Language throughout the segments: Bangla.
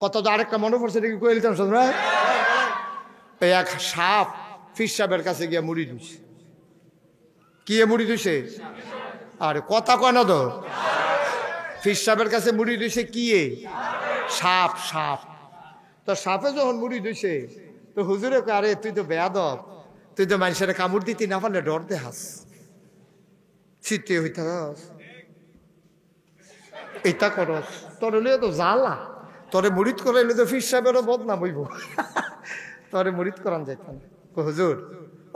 কত তো আরেকটা মনে পড়ছে নাকি কয়ে দিতাম সবাই। এই এক সাপ ফির সাহেবের কাছে গিয়ে মুড়ি দিছে। কি মুড়ি দিছে? আরে কথা কয় না তো। ফির সাহেবের কাছে মুড়ি দিছে কি? সাপ। সাপ তো সাপে যখন মুড়ি দিছে তো হুজুরে কয়, আরে তুই তো বেয়াদব, তুই তো মানুষের কামড় দিতে না পারলে ডর দেহাস, চিত্তে হইতাস, এটা করস, তোর হলে তো জ্বালা, তোরে মুড়িদ করাইলে তো ফির সাহেবেরও বদনাম হইব, তোরে মুড়িদ করান যাইত না। হুজুর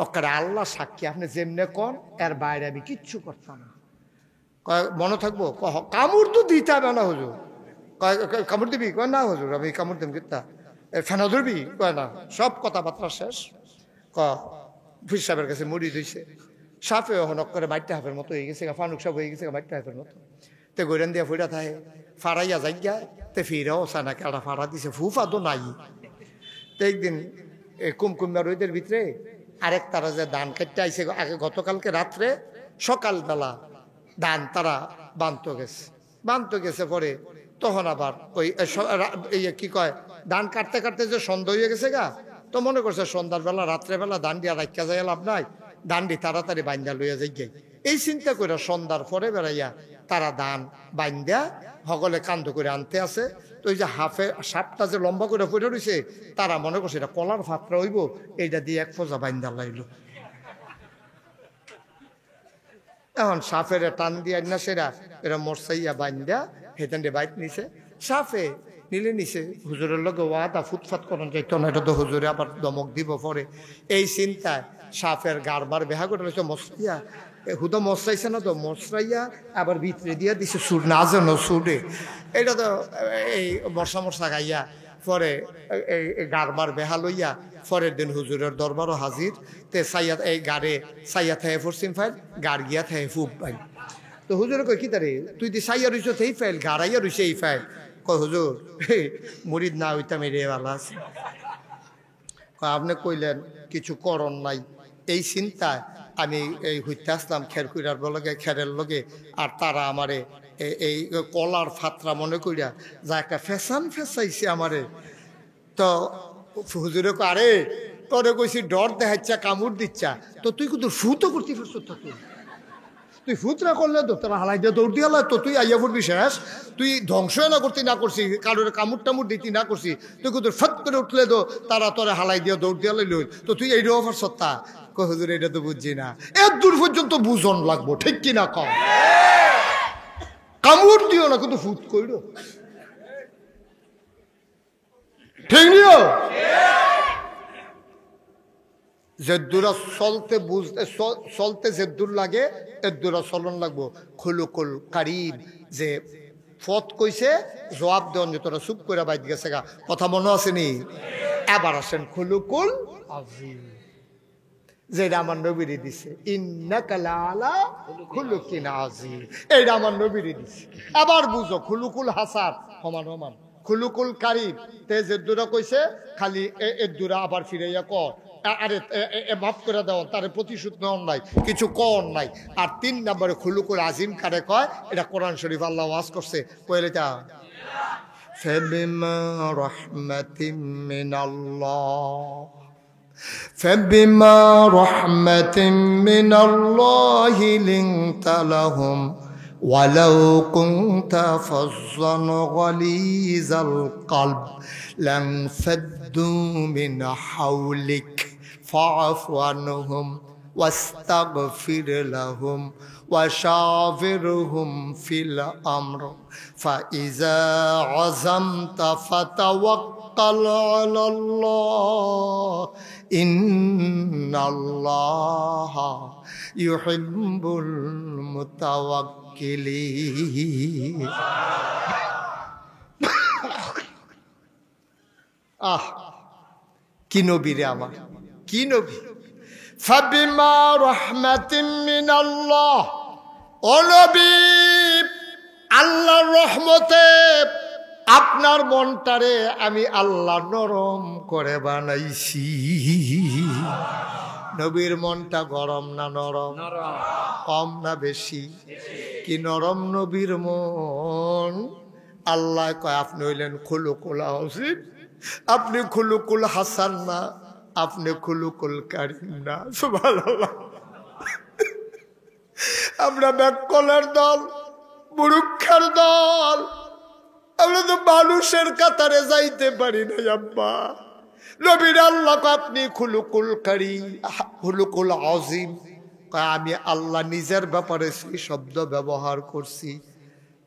ওখানে আল্লাহ সাক্ষী, আপনি যেমনে কন এর বাইরে আমি কিচ্ছু করতাম না। মনে থাকবো? কামড় তো দিতে হবে না হুজুর। কামড় দিবি? কয় না হুজুর আমি কামড় দিম কিতা। ফেনা ধরবি? কয় না। সব কথাবার্তা শেষ। ফির সাহেবের কাছে মুড়ি দিয়েছে। সাপে হনক করে মাইটটা হাফের মতো হয়ে গেছে, ফানুক সাপ হয়ে গেছে মাইটটা হাফের মতো। তে গৈরান দিয়া ফুড়া থাকে, ফাড়াইয়া যাইয়া তে ফিরাও সানা কেডা ফাড়া দিছে, ফুফা তো নাই। তো একদিন কুমকুমিয়া রোদের ভিতরে আরেক তারা যে ধান কাটতে আইসে আগে গতকালকে রাত্রে, সকালবেলা ধান তারা বানতে গেছে পরে তখন আবার ওই কি কয় ধান কাটতে কাটতে যে সন্ধ্যা হয়ে গেছে গা, তো মনে করছে সন্ধ্যার বেলা রাত্রেবেলা ধান দিয়া রাখা যায় লাভ নাই, ধানটি তাড়াতাড়ি বাইন্দা লইয়া যাই গে। এই চিন্তা করে সন্ধ্যার পরে বেড়াইয়া তারা ধান বাইন্দা সকলে কান্দ করে আনতে আছে। তো ওই যে সাপটা যে লম্বা করে পড়ে রয়েছে, তারা মনে করছে এটা কলার ফাত্রা হইব, এইটা দিয়ে এক ফোজা বাইন্দা লাইল। এখন সাপের টান দিয়া না সেরা এরা মরসাইয়া বাইন্দা হেতেন্ডে বাইক নিছে। সাপে নিলে নিছে, হুজুরের লগে ওয়াদা ফুটফাত করেন যাইত না, এটা তো হুজুরে আবার দমক দিব পরে। এই চিন্তায় সাপের গারবার বেহা করে রয়েছে মশরাইয়া, হুদা মশরাইছে না তো, মশরাইয়া আবার ভিতরে দিয়া দিছে সুর না যেন সুরে। এটা তো এই মশা গাইয়া পরে এই গারবার বেহা লইয়া পরের দিন হুজুরের দরবারও হাজির। তে সাইয়া এই গাড়ে সাইয়া থাহে পশ্চিম ফাইল, গাড় গিয়া থাহে ফুব পাই। তো হুজুরে কয় কি তারে, তুই দি সাইয়া রইছ এই ফাইল, গাড়াইয়া রইছে এই ফাইল। কয় হুজুর মুরিদ না হইতাম এরে ভালো আছে। আপনি কইলেন কিছু করণ নাই, এই চিন্তায় আমি এই হইতে আসলাম খেরকুইরার লগে খেরের লগে, আর তারা আমারে এই কলার ফাত্রা মনে করিয়া যা একটা ফ্যাশন ফেসাইছে আমারে। তো হুজুরে আরে তোরে কইছি ডর দেখাচ্ছা কামড় দিচ্ছা, তো তুই কিন্তু ফুতো করতে পারছ, তুই ফুতরা করলে তো তারা হালাই দিয়ে দৌড় দিয়ে তো তুই আইয়া পড়বি শেষ, তুই ধ্বংস না করতে না করছি, কারোর কামড় টামড় দিতে না করছি, তুই কিন্তু ফট করে উঠলে তো তারা তোরে হালাই দিয়ে দৌড় দিয়ে লইল, তো তুই এই অফার সত্তা। হুজুর এটা তো বুঝছি না, এর দূর পর্যন্ত বুঝন লাগবো, ঠিক কিনা কম? কামড় দিও না কিন্তু ফুট কইর, ঠিক নিও। যেদুরা চলতে বুঝতে চলতে যেদুর লাগে এদুরা চলন লাগবো। খুলুকুল কারিম যে ফত কইছে জবাব দেন যে তোরা চুপ করে বাইত গেছে গা, কথা মনে আসেনি? এবার আসেন খুলুকুল আযীম, যেটা আমার নবীরে দিছে, ইন্নাকা লাআলা খুলুকিন আযীম, এইটা আমার নবীরে দিছে। আবার বুঝো খুলুকুল হাসান সমান সমান, খুলুকুল কারিম তে যেদুরা কইছে খালি এদুরা আবার ফিরাইয়া কর, আরে মাফ করে দেওয়া, তার প্রতিশোধ নেওয়ার নাই, কিছু কর নাই। আর 3 নম্বরে খুলুকুল আজিম কারে কয়, এটা কোরআন শরীফ আল্লাহ ওয়াজ করছে, কইলে তা ফাবিমা রাহমাতিম মিনাল্লাহ, ফাবিমা রাহমাতিম মিনাল্লাহি লিনতা লাহুম ওয়ালাউ কুনতা ফাজ্জান গালিজাল কলব লানফাদ্দু মিন হাওলিক فاعف عنهم واستغفر لهم وشاورهم في الأمر فإذا عزمت فتوكل على الله إن الله يحب المتوكلين. কি নবী রে আমার, কি নবী! ফাবিমা রাহমাতিম মিনাল্লাহ, ও নবী আল্লাহর রহমতে আপনার মনটারে আমি আল্লাহ নরম করে বানাইছি। নবীর মনটা গরম না নরম? কম না বেশি? কি নরম নবীর মন, আল্লাহ কয় আপনি হইলেন খুলুকুল আযীম, আপনি খুলুকুল হাসান না, আপনি খুলুকুল কারীম না। সুবহানাল্লাহ। আমরা ব্যাককলের দল, মূর্খের দল, আমরা তো মানুষের কাতারে যাইতে পারি না আব্বা। নবীর আল্লাহ আপনি খুলুকুল কারীম, খুলুকুল আযীম। আমি আল্লাহ নিজের ব্যাপারে সেই শব্দ ব্যবহার করছি।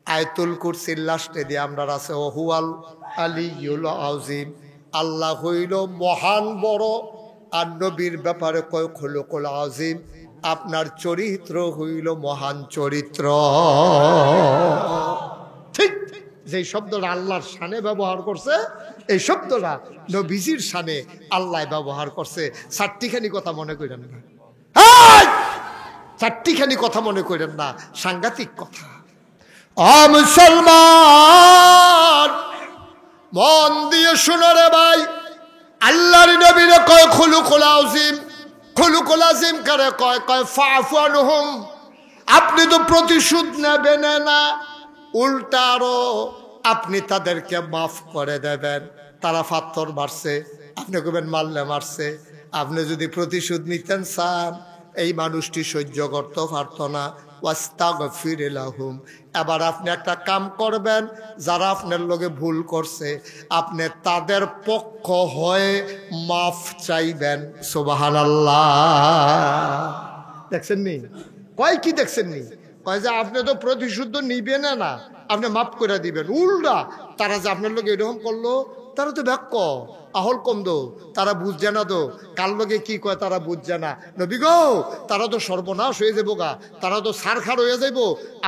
আয়াতুল কুরসির লাস্টে দিয়ে আমরা আছে ওহুয়াল আলিয়ুল আযীম, আল্লাহ হইল মহান বড়। আর নবীর ব্যাপারে কয় খুলুকুল আযীম, আপনার চরিত্র হইল মহান চরিত্র। ঠিক যে শব্দটা আল্লাহর শানে ব্যবহার করছে, এই শব্দটা নবীজির শানে আল্লাহ ব্যবহার করছে। চারটিখানি কথা মনে করেন না, চারটিখানি কথা মনে করেন না, সাংঘাতিক কথা। মুসলমান মন দিয়ে শুনো রে ভাই, আল্লাহর নবীর কয় খুলুকুল আযীম। খুলুকুল আযীম কারে কয়? কয় ফাফু আনহুম, আপনি তো প্রতিশোধ নেবেন না, উল্টা আরো আপনি তাদেরকে মাফ করে দেবেন। তারা পাথর মারছে, আপনি কবেন মারলে মারছে। আপনি যদি প্রতিশোধ নিতেন চান, এই মানুষটি সহ্য করতে পারত না, ওয়াস্তাগফির লাহুম। এবার আপনি একটা কাম করবেন, যারা আপনার লগে ভুল করছে আপনি তাদের পক্ষ হয়ে মাফ চাইবেন। সুবহানাল্লাহ। দেখছেন নি? কয় কি দেখছেন নি? কয় যে আপনি তো প্রতিশোধ নিবেন না, আপনি মাফ করে দিবেন। উল্টা তারা যে আপনার লোক এরকম করলো, তারা তো ব্যাক আহল কম দো, তারা বুঝছে না তো কার লোকে কি কয়, তারা বুঝছে না। নবী গো, তারা তো সর্বনাশ হয়ে যাবো গা, তারা তো সারখার হয়ে যাইব।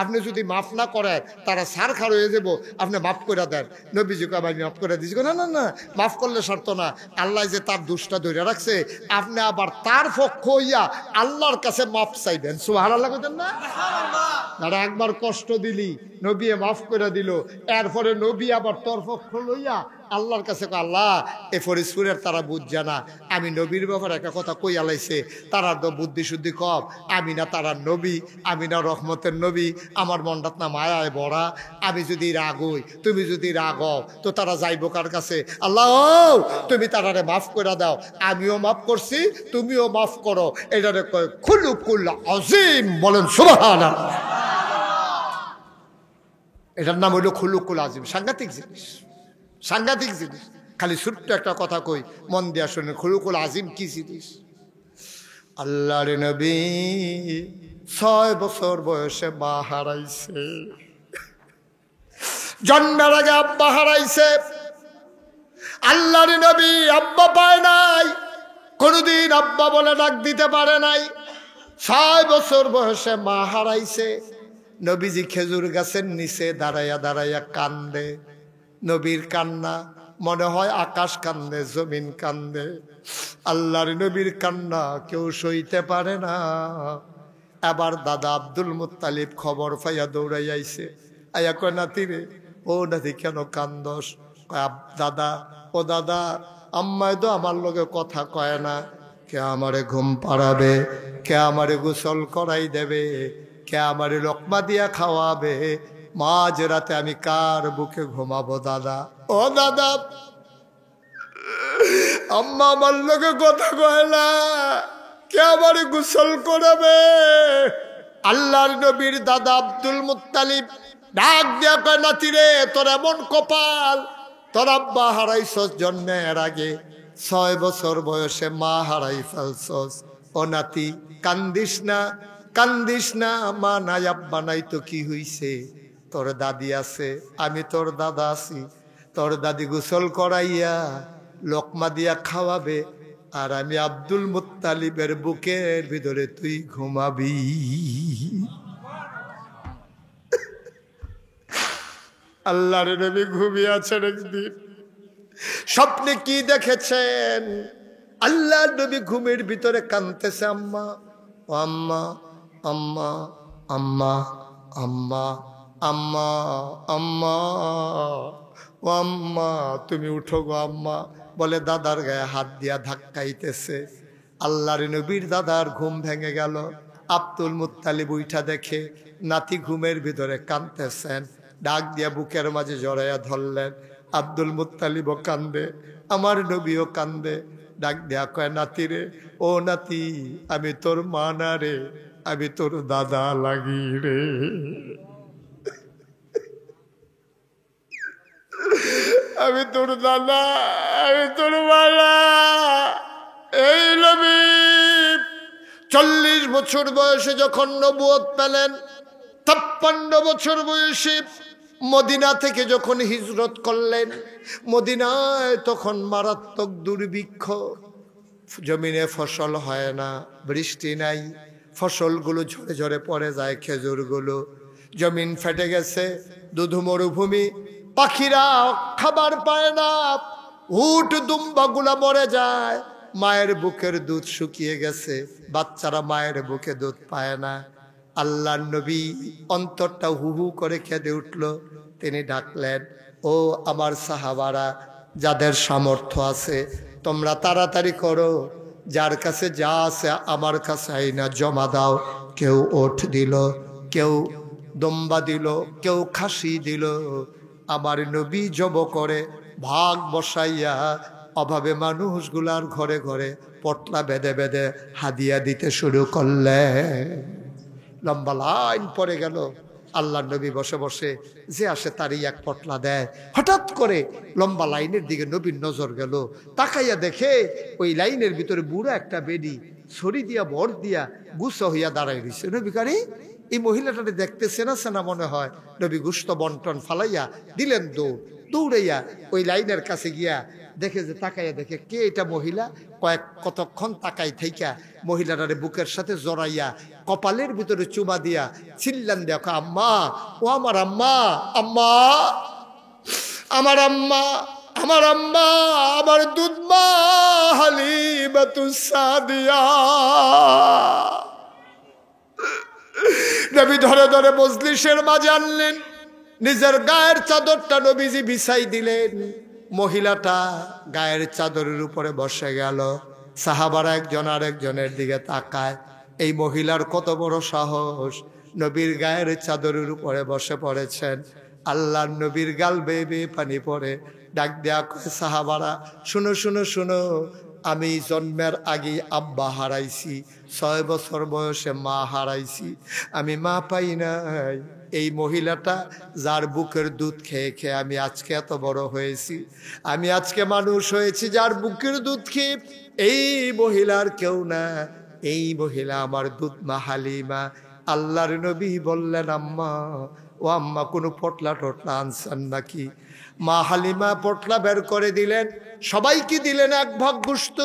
আপনি যদি মাফ না করেন তারা সারখার হয়ে যাব, আপনি মাফ করে দেন। নবীজি কয় আমি মাফ করে দিয়েছি। না না না, মাফ করলে সারত না। আল্লাহ যে তার দোষটা ধরে রাখছে, আপনি আবার তার পক্ষ হইয়া আল্লাহর কাছে মাফ চাইবেন। সুবহানাল্লাহ কইতেন না? তারা একবার কষ্ট দিলি, নবী মাফ করে দিল, এরপরে নবী আবার তোর পক্ষ লইয়া আল্লাহর কাছে আল্লাহ এ ফরিদপুরের তারা বুঝছে না, আমি নবীর ব্যাপারে একটা কথা কই আলাইছে, তারা তো বুদ্ধি শুদ্ধি কম, আমি না তারা নবী, আমি না রহমতের নবী, আমার মনটাত না মায়ায় ভরা। আমি যদি রাগ হই, তুমি যদি রাগ হও, তো তারা যাইব কার কাছে? আল্লাহ তুমি তারারে মাফ করে দাও, আমিও মাফ করছি, তুমিও মাফ করো। এটারে কয় খুলুকুল আযীম। বলেন সুবহানাল্লাহ। এটার নাম হইল খুলুকুল আযীম। সাংঘাতিক জিনিস, সাংঘাতিক জিনিস। খালি ছোট্ট একটা কথা কই, মন দিয়া শুনে। খুলুকুল আযীম কি জিনিস? আল্লাহর নবী 6 বছর বয়সে মা হারাইছে, জন্মের আগে আব্বা হারাইছে। আল্লাহর নবী আব্বা পায় নাই, কোনদিন আব্বা বলে ডাক দিতে পারে নাই। 6 বছর বয়সে মা হারাইছে। নবীজি খেজুর গাছের নিচে দাঁড়াইয়া দাঁড়াইয়া কান্দে। নবীর কান্না মনে হয় আকাশ কান্দে, জমিন কান্দে। আল্লাহর নবীর কান্না কেউ সইতে পারে না। এবার দাদা আব্দুল মুত্তালিব খবর পাইয়া দৌড়াই আইছে, আইয়া কয় নাতি রে, ও নাতি কেন কান্দস? দাদা, ও দাদা, আম্মায় তো আমার লগে কথা কয় না, কে আমারে ঘুম পাড়াবে, কে আমারে গোসল করাই দেবে, কে আমারে লোকমা দিয়া খাওয়াবে, মাঝ রাতে আমি কার বুকে ঘুমাবো দাদা? ও দাদা, আম্মা আমার লোকে কথা কয় না, কে আমারে গোসল করাবে? আল্লাহর নবীর দাদা আব্দুল মুত্তালিব ডাক দিয়া কয় নাতি রে, তোর এমন কপাল, তোর আব্বা হারাইছস জন্মের আগে, 6 বছর বয়সে মা হারাই ফেলছস। ও নাতি কান্দিস না, কান্দিস না, মা নাই আব্বা নাই তো কি হইছে? তোর দাদি আছে, আমি তোর দাদা আছি, তোর দাদি গোসল করাইয়া লোকমা দিয়া খাওয়াবে, আর আমি আব্দুল মুত্তালিবের বুকের ভিতরে তুই ঘুমাবি। আল্লাহর নবী ঘুমিয়ে আছেন। একদিন স্বপ্নে কি দেখেছেন? আল্লাহর নবী ঘুমের ভিতরে কাঁদতেছে, আম্মা ও আম্মা, আম্মা আম্মা আম্মা আম্মা আম্মা ও আম্মা, তুমি উঠো গো আম্মা। বলে দাদার গায়ে হাত দিয়া ধাক্কাইতেছে। আল্লাহর নবীর দাদার ঘুম ভেঙে গেল। আব্দুল মুত্তালিব উঠা দেখে নাতি ঘুমের ভিতরে কাঁদতেছেন। ডাক দিয়া বুকের মাঝে জড়াইয়া ধরলেন। আব্দুল মুত্তালিবও কান্দে, আমার নবীও কান্দে। ডাক দেয়া কয়, নাতি রে, ও নাতি, আমি তোর মা না রে, আমি তোর দাদা লাগি রে। আমি তোর দাদা, আমি তোর মালা। এই নবী 40 বছর বয়সে যখন নবুয়ত পেলেন, 53 বছর বয়সে মদিনা থেকে যখন হিজরত করলেন, মদিনায় তখন মারাত্মক দুর্ভিক্ষ, জমিনে ফসল হয় না, বৃষ্টি নাই, ফসলগুলো ঝরে ঝরে পড়ে যায়, খেজুরগুলো, জমিন ফেটে গেছে, দুধু মরুভূমি, পাখিরা খাবার পায় না, উট দুম্বাগুলা মরে যায়, মায়ের বুকের দুধ শুকিয়ে গেছে, বাচ্চারা মায়ের বুকে দুধ পায় না। আল্লাহর নবী অন্তরটা হু হু করে কেঁদে উঠল। তিনি ডাকলেন, ও আমার সাহাবারা, যাদের সামর্থ্য আছে তোমরা তাড়াতাড়ি করো, যার কাছে যা আছে আমার কাছে আইনা জমা দাও। কেউ ওঠ দিল, কেউ দম্বা দিল, কেউ খাসি দিল। আমার নবী জব করে ভাগ বসাইয়া অভাবে মানুষগুলার ঘরে ঘরে পটলা বেঁধে বেঁধে হাদিয়া দিতে শুরু করলেন। লম্বা লাইন পড়ে গেল। আল্লাহ নবী বসে বসে যে আসে তারই এক পটলা দেয়। হঠাৎ করে লম্বা লাইনের দিকে নবীর নজর গেল। তাকাইয়া দেখে ওই লাইনের ভিতরে বুড়া একটা বেডি ছড়ি দিয়া ভর দিয়া গুছা হইয়া দাঁড়াই রয়েছে। নবী কারে এই মহিলাটাকে দেখতে চেনা চেনা মনে হয়। নবী গুস্ত বন্টন ফালাইয়া দিলেন দৌড়। দৌড়াইয়া ওই লাইনের কাছে গিয়া দেখে যে তাকাইয়া দেখে কে এটা মহিলা। কতক্ষণ তাকাই থাইকা মহিলাটারে বুকের সাথে জড়াইয়া কপালের ভিতরে চুমা দিয়া চিল্লান দেখো, আম্মা, ও আমার আম্মা, আম্মা, আমার আম্মা, আমার আম্মা, আমার দুধ মা হালিমাতুস সাদিয়া। নবী ধরে ধরে মজলিসের মাঝে আনলেন, নিজের গায়ের চাদরটা নবীজি বিছাই দিলেন। মহিলাটা গায়ের চাদরের উপরে বসে গেল। সাহাবারা একজন আরেকজনের দিকে তাকায়, এই মহিলার কত বড় সাহস, নবীর গায়ের চাদরের উপরে বসে পড়েছেন। আল্লাহর নবীর গাল বেয়ে বেয়ে পানি পড়ে। ডাক দেয়া কয়, সাহাবারা শুনো শুনো শুনো, আমি জন্মের আগে আব্বা হারাইছি, 6 বছর বয়সে মা হারাইছি, আমি মা পাই নাই। এই মহিলাটা যার বুকের দুধ খেয়ে খেয়ে আমি আজকে এত বড় হয়েছি, আমি আজকে মানুষ হয়েছি যার বুকের দুধ খেয়ে। এই মহিলার কেউ না, এই মহিলা আমার দুধ মা হালিমা। আল্লাহর নবী বললেন, আম্মা, ও আম্মা, কোনো পটলা টটলা আনছেন নাকি? মা হালিমা পটলা বের করে দিলেন। সবাইকে দিলেন 1 ভাগ গোশত,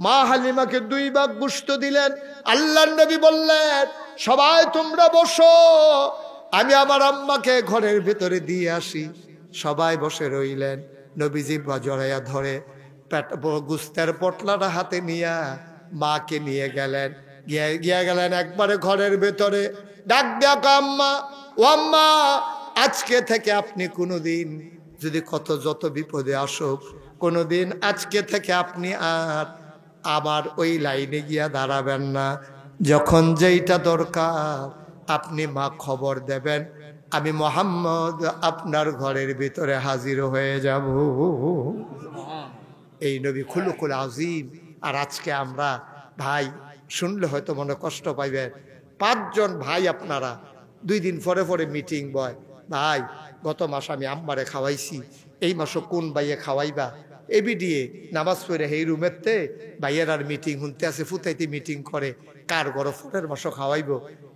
মা হালিমাকে 2 ভাগ গোশত দিলেন। আল্লাহর নবী বললেন, সবাই তোমরা বসো, আমি আমার আম্মাকে ঘরের ভিতরে দিয়ে আসি। সবাই বসে রইলেন। নবীজি জড়াইয়া ধরে গোস্তের পটলাটা হাতে নিয়া মাকে নিয়ে গেলেন। গিয়া গেলেন একবারে ঘরের ভেতরে। ডাক দেয়া, আম্মা, ও আম্মা, আজকে থেকে আপনি কোনোদিন যদি যত বিপদে আসুক, কোনোদিন আজকে থেকে আপনি আর আমার ওই লাইনে গিয়া দাঁড়াবেন না। যখন যেইটা দরকার আপনি মা খবর দেবেন, আমি মুহাম্মদ আপনার ঘরের ভিতরে হাজির হয়ে যাব। এই নবী খুলুকুল আজিম। আর আজকে আমরা ভাই শুনলে হয়তো মনে কষ্ট পাইবেন, 5 জন ভাই আপনারা 2 দিন পরে পরে মিটিং বয়, ভাই গত মাস আমি আম্মারে খাওয়াইছি, এই মাসও কোন ভাইয়ে খাওয়াইবা? এবিডিএ নামাজ পড়ে এই রুমেরতে ভাইয়ের আর মিটিং শুনতে আছে, ফুতাইতে মিটিং করে কার ঘর ফোনের মাসও খাওয়াইব।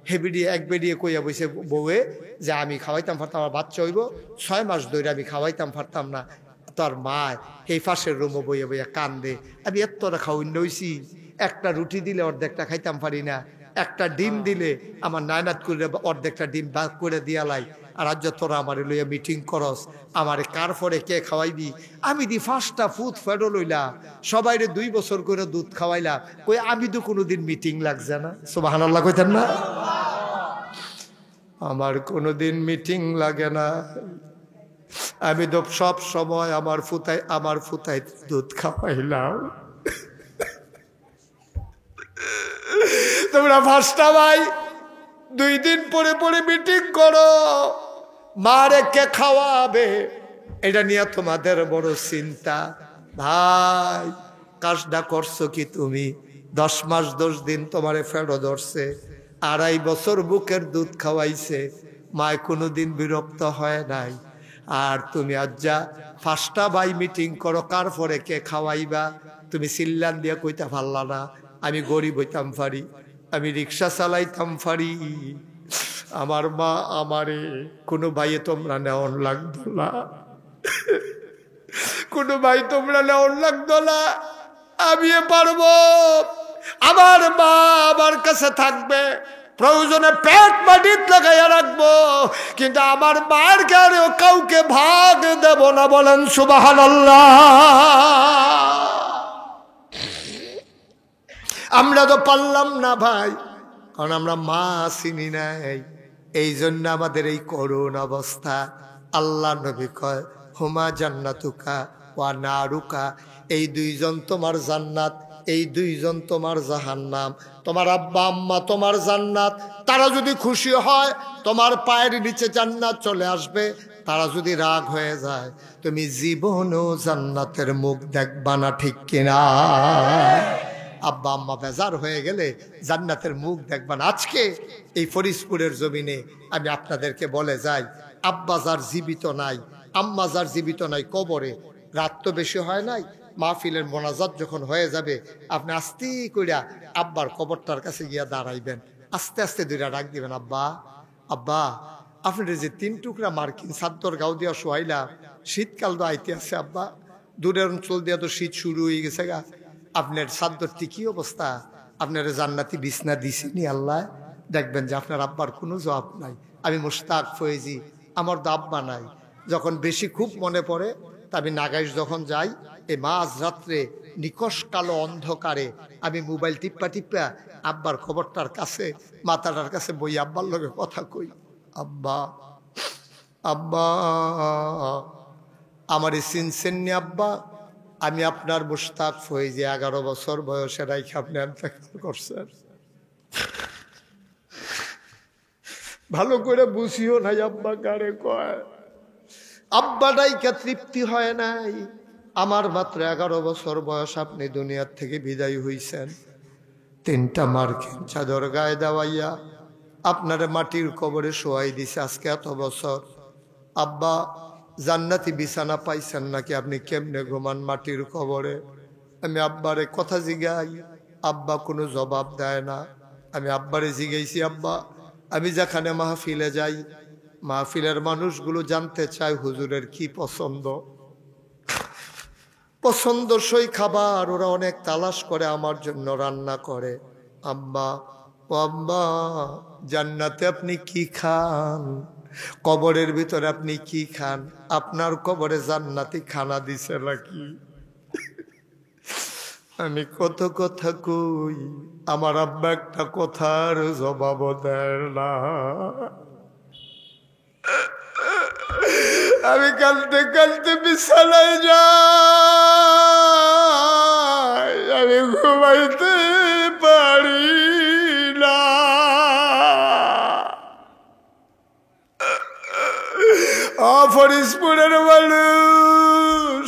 হেবিডিয়ে এক বেডিয়ে কইয়া বসে বউয়ে যে আমি খাওয়াইতাম পারতাম, আমার বাচ্চা হইব, 6 মাস ধরে আমি খাওয়াইতাম পারতাম না। তার মা এই পাশের রুমও বইয়া বইয়া কান্দে, আমি এতটা খাওয়াইন হইছি, একটা রুটি দিলে অর্ধেকটা খাইতাম পারি না, একটা ডিম দিলে আমার নায়নাত করে অর্ধেকটা ডিম বাদ করে দিয়া লাই। আর আজ তোরা আমার লইয়া মিটিং করস, আমারে কার পরে কে খাওয়াইবি? আমি দি 5টা ফুট ফেডো লইলাম, সবাইরে 2 বছর করে দুধ খাওয়াইলাম, কই আমি তো কোনোদিন মিটিং লাগছে না। সুবহানাল্লাহ কইতেন না? আমার কোনোদিন মিটিং লাগে না, আমি তো সব সময় আমার ফুতাই দুধ খাওয়াইলাম। তোমরা 5টা ভাই 2 দিন পরে পরে মিটিং করো, মারে কে খাওয়াবে, এটা নিয়ে তোমাদের বড় চিন্তা। ভাই কাজটা করছো কি তুমি? 10 মাস 10 দিন তোমারে ফেরো ধরছে, 2.5 বছর বুকের দুধ খাওয়াইছে, মায় কোনোদিন বিরক্ত হয় নাই। আর তুমি আজ যা 5টা ভাই মিটিং করো, কার পরে কে খাওয়াইবা? তুমি চিল্লান দিয়া কইতা পারলা না আমি গরিব হইতাম পারি, আমি রিক্সা চালাইতাম পারি, আমার মা আমারে কোনো ভাইয়ে তোমরা নেওয়ান লাগতো না, কোনো ভাই তোমরা নেওয়ান লাগতো না, আমি পারবো। আমার মা আমার কাছে থাকবে, প্রয়োজনে পেট মাটিত লাগাইয়া রাখবো, কিন্তু আমার মায়ের কারেও কাউকে ভাগ দেব না। বলেন সুবহানাল্লাহ। আমরা তো পারলাম না ভাই, কারণ আমরা মা চিনি নাই, এই জন্য আমাদের এই করুণ অবস্থা। আল্লাহ নবী কয় হুমা জান্নাতুকা ওয়া নারুকা, এই 2জন তোমার জান্নাত, এই 2জন তোমার জাহান্নাম। তোমার আব্বা আম্মা তোমার জান্নাত, তারা যদি খুশি হয় তোমার পায়ের নিচে জান্নাত চলে আসবে, তারা যদি রাগ হয়ে যায় তুমি জীবনও জান্নাতের মুখ দেখবা না, ঠিক কিনা? আব্বা আম্মা বেজার হয়ে গেলে জান্নাতের মুখ দেখবা না। আজকে এই ফরিদপুরের জমিনে আমি আপনাদেরকে বলে যাই, আব্বা যার জীবিত নাই, আম্মা যার জীবিত নাই, কবরে রাত তো বেশি হয় নাই, মাহফিলের মোনাজাত যখন হয়ে যাবে আপনি আস্তে কইরা আব্বার কবরটার কাছে গিয়া দাঁড়াইবেন, আস্তে আস্তে 2টা ডাক দিবেন, আব্বা আব্বা আপনার যে 3 টুকরা মার্কিন চাদর গাও দিয়া শোয়াইলা, শীতকাল তো আইতে আছে আব্বা, দূরের অঞ্চল দিয়া তো শীত শুরু হয়ে গেছে গা, আপনার চাদরটি কি অবস্থা? আপনার জান্নাতি বিছনা দিছেনি আল্লাহ? দেখবেন যে আপনার আব্বার কোনো জবাব নাই। আমি মুশতাক ফয়েজি, আমার তো আব্বা নাই। যখন বেশি খুব মনে পড়ে তা আমি নাগাইশ যখন যাই, এই মাঝ রাত্রে নিকশ কালো অন্ধকারে আমি মোবাইল টিপ্পা টিপ্পা আব্বার খবরটার কাছে, মাথাটার কাছে বই আব্বার লগে কথা কই, আব্বা আব্বা আমার চিনছেননি আব্বা? আমি আপনার মুশতাক ফয়েজি, 11 বছর বয়সে রাইখে আপনি ইন্তেকাল করছেন। ভালো করে বুঝিও নাই আব্বা কারে কয়, আব্বা ডাইকা তৃপ্তি হয় নাই। আমার মাত্র 11 বছর বয়স, আপনি দুনিয়ার থেকে বিদায় হইছেন, 3টা মার্কিন চাদর গায়ে দেওয়াইয়া আপনারে মাটির কবরে শোয়াই দিছে আজকে এত বছর। আব্বা জান্নাতি বিছানা পাইছেন নাকি? আপনি কেমনে ঘুমান মাটির কবরে? আমি আব্বারে কথা জিগাই, আব্বা কোনো জবাব দেয় না। আমি আব্বারে জিগাইছি, আব্বা আমি যেখানে মাহফিলে যাই, মাহফিলের মানুষগুলো জানতে চায় হুজুরের কি পছন্দ, পছন্দসই খাবার ওরা অনেক তালাশ করে আমার জন্য রান্না করে। আব্বা ও আব্বা জান্নাতে আপনি কি খান? কবরের ভিতরে আপনি কি খান? আপনার কবরে জান্নাতি খানা দিছে নাকি? আমি কত কথা কই, আমার আব্বা একটা কথার জবাব দেয় না। আমি কালতে কালতে বিছানায় যাই, আমি ঘুমাইতে পারি না। ফরিদপুরের মানুষ,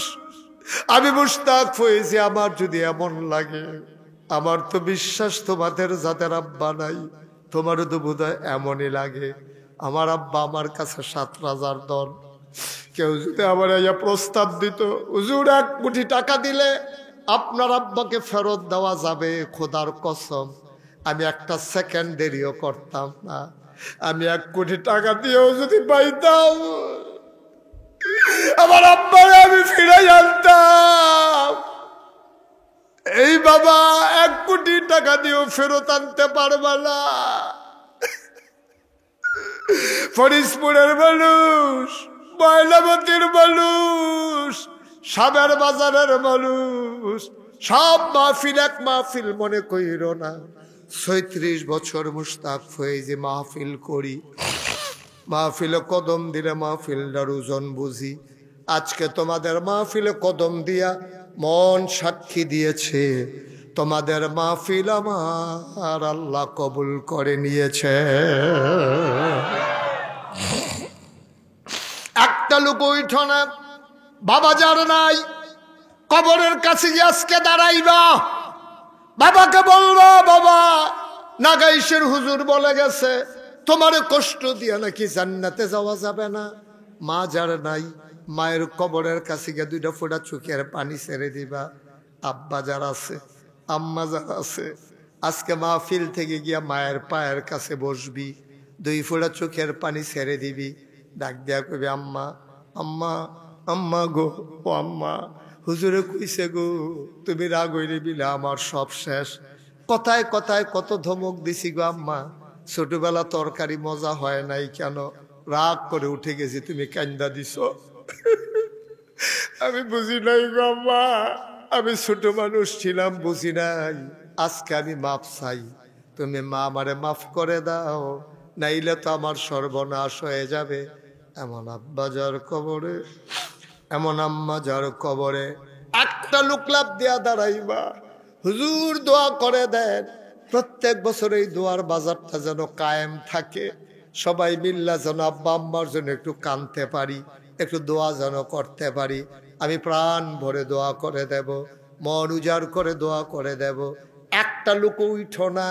আমি মুশতাক হয়েছি। আমার যদি এমন লাগে, আমার তো বিশ্বাস তোমাদের যাদের আব্বা নাই তোমারও তো বোধহয় এমনই লাগে। আমার আব্বা আমার কাছে 7 রাজার দর। কেউ যদি আমার ইয়া প্রস্তাব দিত, হুজুর 1 কোটি টাকা দিলে আপনার আব্বাকে ফেরত দেওয়া যাবে, খোদার কসম আমি একটা সেকেন্ড দেরিও করতাম না। আমি 1 কোটি টাকা দিয়েও যদি পাইতাম, আমার আব্বাকে আমি ফিরে আনতাম। এই বাবা 1 কোটি টাকা দিয়েও ফেরত আনতে পারবা না। ফরিদপুরের মানুষ, ময়নামতির মানুষ, সাবের বাজারের মানুষ, সব মাহফিল 1 মাহফিল মনে কইর না। 36 বছর মুশতাক ফয়েজি মাহফিল করি, মাহফিলে কদম দিলে মাহফিলটার ওজন বুঝি। আজকে তোমাদের মাহফিলে কদম দিয়া মন সাক্ষী দিয়েছে, তোমাদের মাহফিল আমার আল্লাহ কবুল করে নিয়েছে। লোক উঠো না, বাবা যার নাই কবরের কাছে গিয়ে আজকে দাঁড়াইবা, বাবাকে বলবা বাবা নাগাইশের হুজুর বলে গেছে তোমার কষ্ট দিয়া নাকি জান্নাতে যাওয়া যাবে না। মা যার নাই মায়ের কবরের কাছে গিয়ে 2 ফোঁটা চোখের পানি ছেড়ে দিবা। আব্বা যারা আছে আম্মা যারা আছে আজকে মাহফিল থেকে গিয়া মায়ের পায়ের কাছে বসবি, 2 ফোঁটা চোখের পানি ছেড়ে দিবি, ডাক দেয়া কবি আম্মা আম্মা আম্মা গো, ও আম্মা হুজুরে কইছে গো তুমি রাগ হইলে বিলে আমার সব শেষ। কথায় কথায় কত ধমক দিছি গো আম্মা, ছোটবেলা তরকারি মজা হয় নাই কেন, রাগ করে উঠে গেছি তুমি কান্দা দিছ। আমি বুঝি নাই গো আম্মা, আমি ছোট মানুষ ছিলাম বুঝি নাই, আজকে আমি মাপ চাই, তুমি মা আমারে মাফ করে দাও, নাইলে তো আমার সর্বনাশ হয়ে যাবে। এমন আব্বা যার কবরে, এমন আম্মা যার কবরে একটা লোক লাভ দেয়া দাঁড়াইবা, হুজুর দোয়া করে দেন প্রত্যেক বছর এই দোয়ার বাজারটা যেন কায়েম থাকে, সবাই মিল্লা যেন আব্বা আম্মার জন্য একটু কাঁদতে পারি, একটু দোয়া যেন করতে পারি। আমি প্রাণ ভরে দোয়া করে দেব, মন উজাড় করে দোয়া করে দেব। একটা লোক উঠো না,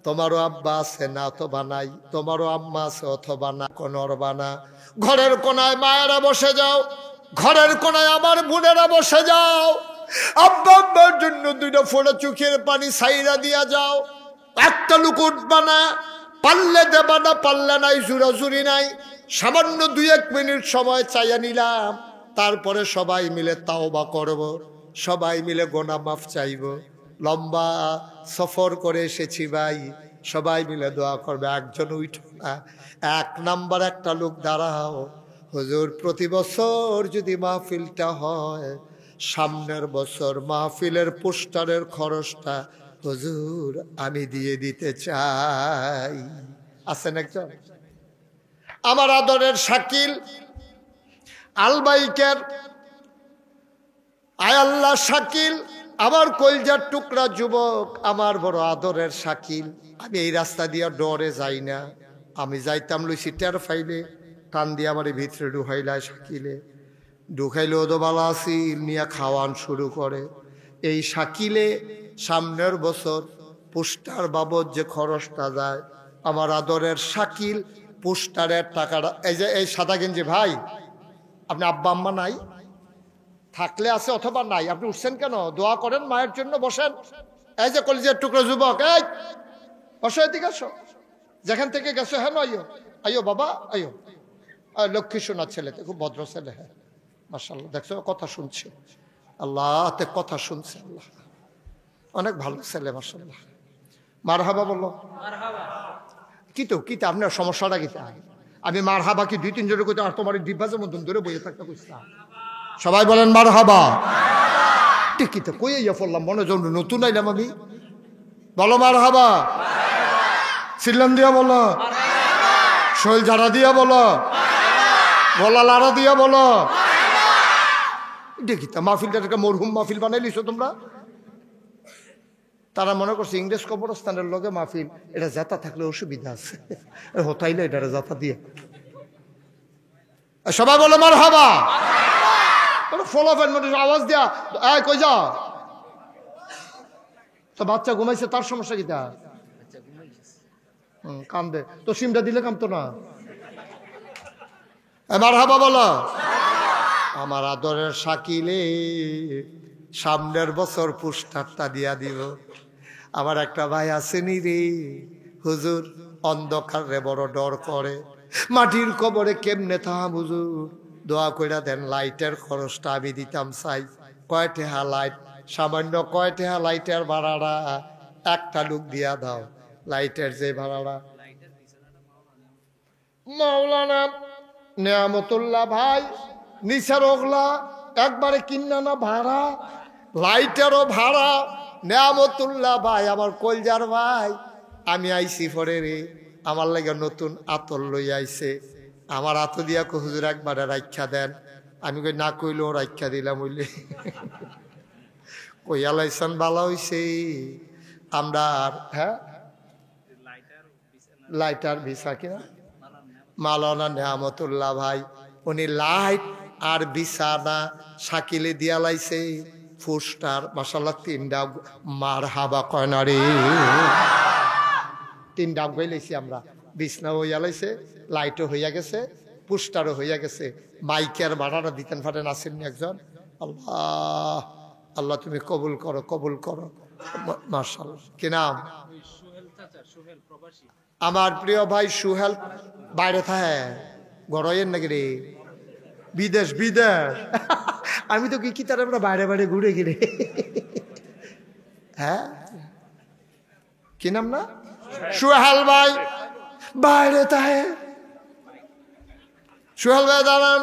তোমারও আব্বা আছে না অথবা নাই, তোমারও আম্মা আছে অথবা না, নড়বা না। ঘরের কোনায় মায়েরা বসে যাও, ঘরের কোনায় আমার বোনেরা বসে যাও, আব্বা আব্বার জন্য 2 ফোঁটা চোখের পানি ছাইরা দিয়া যাও। একটা লোক উঠবা না, পারলে দেবা না, পারলে নাই, জুরাজুরি নাই, সামান্য 2-1 মিনিট সময় চাইয়া নিলাম, তারপরে সবাই মিলে তাওবা করব, সবাই মিলে গোনা মাফ চাইব। লম্বা সফর করে এসেছি ভাই, সবাই মিলে দোয়া করবে। একজন উঠো না, 1 নাম্বার একটা লোক দাঁড়াও, হুজুর প্রতি বছর যদি মাহফিলটা হয়, সামনের বছর মাহফিলের পোস্টারের খরচটা হুজুর আমি দিয়ে দিতে চাই। আছেন একজন আমার আদরের শাকিল আলবাইকের, আয় আল্লাহ শাকিল আমার কলজার টুকরা যুবক, আমার বড় আদরের শাকিল। আমি এই রাস্তা দিয়ে ডরে যাই না, আমি যাইতাম লুসি টের ফাইলে টান দিয়ে আমার ভিতরে ঢুকাইলায়, শাকিলে ঢুকাইলে ওদো বালা আসিল নিয়ে খাওয়ান শুরু করে। এই শাকিলে সামনের বছর পোস্টার বাবদ যে খরচটা যায়, আমার আদরের শাকিল পোস্টারের টাকাটা, এই যে এই সাদা গেঞ্জি ভাই, আপনি আব্বা আম্মা নাই, থাকলে আছে অথবা নাই, আপনি উঠছেন কেন? দোয়া করেন মায়ের জন্য, বসেন। এই যে কলিজার টুকরো যুবক, এই বসো, এদিকে আসো, যেখান থেকে গেছো, হ্যাঁ আইও আইও বাবা আইও। লক্ষ্মী সোনার ছেলেতে খুব ভদ্র ছেলে, হ্যাঁ মাশাআল্লাহ, দেখছো কথা শুনছে, আল্লাহতে কথা শুনছে, আল্লাহ অনেক ভালো ছেলে মাশাআল্লাহ। মারহাবা বললো, কি তো কি আপনার সমস্যাটা কি? আমি মারহাবা কি 2-3 জনের কইতে, আর তোমার ডিব্বাজের মতন ধরে বইয়ে থাকতে কইছিলাম। সবাই বলেন মারহাবা। ঠিকই তো কইয়া পড়লাম, মনে জন্য নতুন আইলাম আমি, বলো মারহাবা। সিল্লাম দিয়া বলো, শৈল ঝাড়া দিয়া বলো, গলা লাড়া দিয়া বলো। দেখি তা মাহফিলটাকে মরহুম মাহফিল বানাই লিছো তোমরা। তারা মনে করছে ইংরেজ কবরস্থানের লগে মাহফিল, এটা যাতা থাকলে অসুবিধা আছে, হতাইলে এটা যাতা দিয়ে। সবাই বলো মারহাবা। ফলাফল আওয়াজ দিয়া কই যাও, তো বাচ্চা ঘুমাইছে, তার সমস্যা কি? তা কান্দে তো, সিমটা দিলে কামতো না। মারহাবা বলো। আমার আদরের শাকিলে সামনের বছর পোস্টারটা দিয়া দিব। আমার একটা ভাই আসেনি রে, হুজুর অন্ধকারে বড় ডর করে, মাটির কবরে কেমনে থাম হুজুর, দোয়া কইরা দেন, লাইটের খরচটা আমি দিতাম চাই। কয় টেহা লাইট? সামান্য কয় টেহা লাইটের ভাড়াটা? একটা লোক দিয়া দাও, লাইটের যে ভাড়াটা। মাওলানা নেয়ামতুল্লাহ ভাই নিসার ওগলা একবারে কিনা না ভাড়া, লাইটেরও ভাড়া। নেয়ামতুল্লাহ ভাই আমার কলজার ভাই, আমি আইসি পরে রে, আমার লাগে নতুন আতর লই আইছে, আমার আত দিয়া হুজুর একবারে রাখা দেন। আমি কই না কইলেও রাখা দিলাম, হইলে কইয়া লাইছেন ভালো হইছে। আমরা হ্যাঁ লাইটার ভিসা কিনা মাওলানা নেয়ামতুল্লাহ ভাই উনি লাইট আর বিছানা সাকিলে দিয়া লাইছে ফুস্টার মাশাআল্লাহ তিনটা মার হাবা কয়না রে তিনটা গাইলাইছি আমরা বিছনা হইয়া লাইছে লাইটও হইয়া গেছে পুস্টারও হইয়া গেছে মাইকের ভাড়াটা দিতেন ফাটেন আসেননি একজন আল্লাহ আল্লাহ তুমি কবুল করো মাশাআল্লাহ কি নাম আমার প্রিয় ভাই সুহেল বাইরে থাকে গড়াইয়ের নাকি রে বিদেশ আমি তো কি তার আমরা বাইরে ঘুরে গেলে হ্যাঁ কি নাম না সুহেল ভাই বাইরে থাকে সুহেল ভাই দাঁড়ান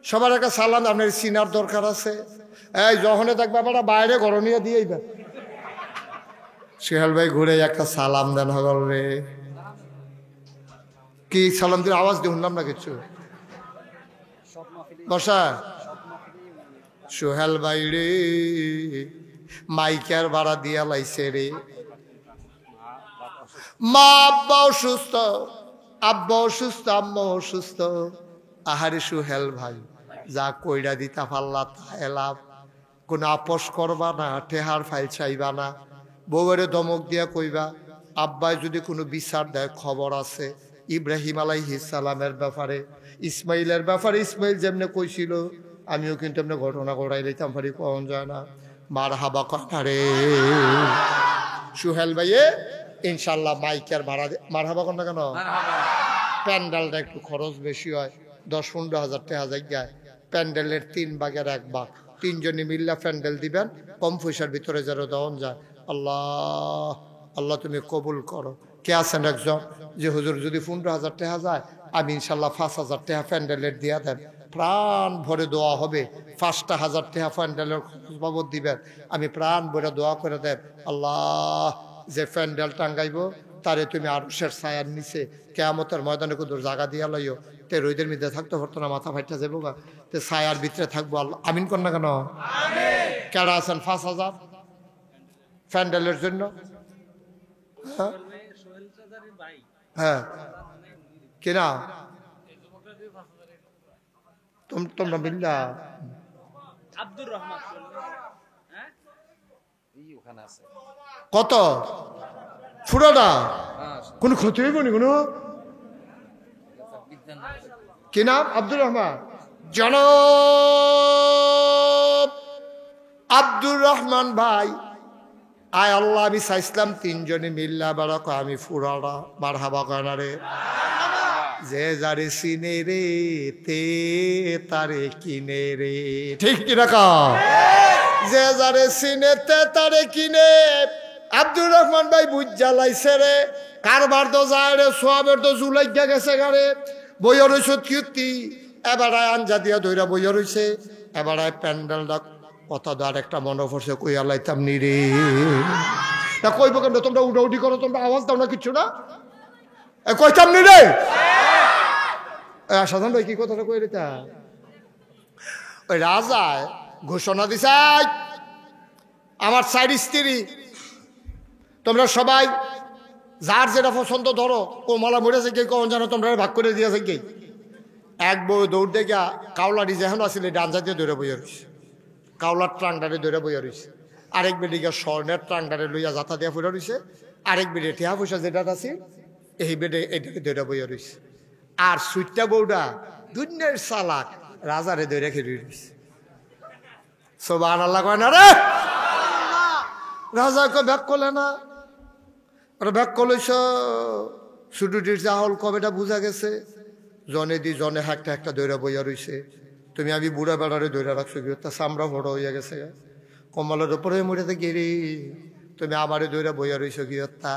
সবার একটা সালাম আপনার সিনার দরকার আছে এই যখনই থাকবে আপনারা বাইরে গরমিয়া দিয়েইবেন সুহেল ভাই ঘুরে একটা সালাম দেন হগল রে কি সালাম দিয়ে আওয়াজ দিয়ে শুনলাম না কিছু বসা সুহেল ভাই রে মাইকের ভাড়া দিয়া লাইছে রে মা আব্বা অসুস্থ আম্মা অসুস্থ আহারে সুহেল ভাই যা কইরা দিতা পাল্লা তা লাভ কোনো আপোষ করবা না টেহার ফাইল চাইবা না বউয়ের ধমক দিয়া কইবা আব্বাই যদি কোনো বিচার দেয় খবর আছে ইব্রাহিম আলাইহিস সালামের ব্যাপারে ইসমাইলের ব্যাপারে ইসমাইল যেমনে কইছিল আমিও কিন্তু এমনি ঘটনা ঘটাই লইতাম পারি কখন যায় না মার হাবা কথা রে সুহেল ভাইয়ে ইনশাল্লাহ মাইকের ভাড়া মার হাবা কর না কেন প্যান্ডেলটা একটু খরচ বেশি হয় 10-15 হাজার টাকা জায়গায় প্যান্ডেলের 3 ভাগের 1 ভাগ তিনজনে মিল্লা প্যান্ডেল দিবেন কম পয়সার ভিতরে যেন দেওয়া যায় আল্লাহ আল্লাহ তুমি কবুল করো কে আছেন একজন যে হুজুর যদি 15,000 টাকা যায় আমি ইনশাল্লাহ 5,000 টাকা প্যান্ডেলের দিয়া দেন প্রাণ ভরে দোয়া হবে 5,000 টাকা প্যান্ডেলের খরচ বাবদ দিবেন আমি প্রাণ ভরে দোয়া করে দেন আল্লাহ যে প্যান্ডেল টাঙ্গাইব তারে তুমি আরশের ছায়ার নিচে কিয়ামতের ময়দানে কুদুর জায়গা দিয়া লইও তে রোদের মধ্যে থাকতে পারতো না মাথা ফাইটা যাবো গা তে ছায়ার ভিতরে থাকবো আল্লাহ আমিন কর না কেন কেডা আছেন 5,000 প্যান্ডেলের জন্য হ্যাঁ কিনা তোমরা বিল্লা আব্দুর রহমান কত ফুরাটা কোন ক্ষতি হইব নি কোনো কি নাম আব্দুর রহমান জনাব আব্দুর রহমান ভাই আয় আল্লাহ আমি চাইছিলাম তিনজনে মিল্লা বাড়ক আমি ফুরাটা মার হাবা কয়না রে যে যারে চিনে রে তে তারে কিনে রে ঠিক কিনা যে যারে চিনে তে তারে কিনে আব্দুর রহমান ভাই বুঝ জ্বালাইছে রে কারবার তো যায় রে সোয়াবের তো জুলাইয়া গেছে গারে বইয়া রয়েছে কীর্তি এবার আঞ্জা দিয়া ধৈরা বইয়া রয়েছে এবার প্যান্ডেলটা কথা তো আর একটা মনে পড়ছে কইয়া লাইতাম নি রে তা কইব কেন তোমরা উডাউডি করো তোমরা আওয়াজ দাও না কিচ্ছু না কইতাম নি রে সাধারণ ভাই কি কথাটা কই রে তা ওই রাজায় ঘোষণা দিছে আমার 4 স্ত্রী তোমরা সবাই যার যেটা পছন্দ ধরো কোমলা মরেছে কে কখন জানো তোমরা ভাগ করে দিয়েছে কে এক বউ দৌড় দেখে কাউলারি যেখানে আসলে ডাঞ্জা দিয়ে দৌড়ে বইয়া রয়েছে কাউলার ট্রাংডারে দৌড়ে বইয়া রয়েছে আরেক বেডিকে স্বর্ণের ট্রাংডারে লইয়া যাতা দিয়া ফুটে রয়েছে আরেক বেডে টিয়া পয়সা যেটা আছে এই বেডে এটাকে দৌড়ে বইয়া রয়েছে আর সুইটটা বউটা দুনিয়ার চালাক রাজারে দৌড়ে খেলে রয়েছে সুবহানাল্লাহ কয় না রে রাজাকে ব্যাক করলে না ওরা ব্যাক করলেছ ছুটুটির জাহল কবেটা বোঝা গেছে জনে দি জনে একটা দৈরা বইয়া রয়েছে তুমি আমি বুড়া বেড়ারে দৈরা রাখছো কি তা চামড়া ফটো হইয়া গেছে কমলের উপরে মরে গেরি তুমি আমারে দৈরা বইয়া রয়েছো কি তা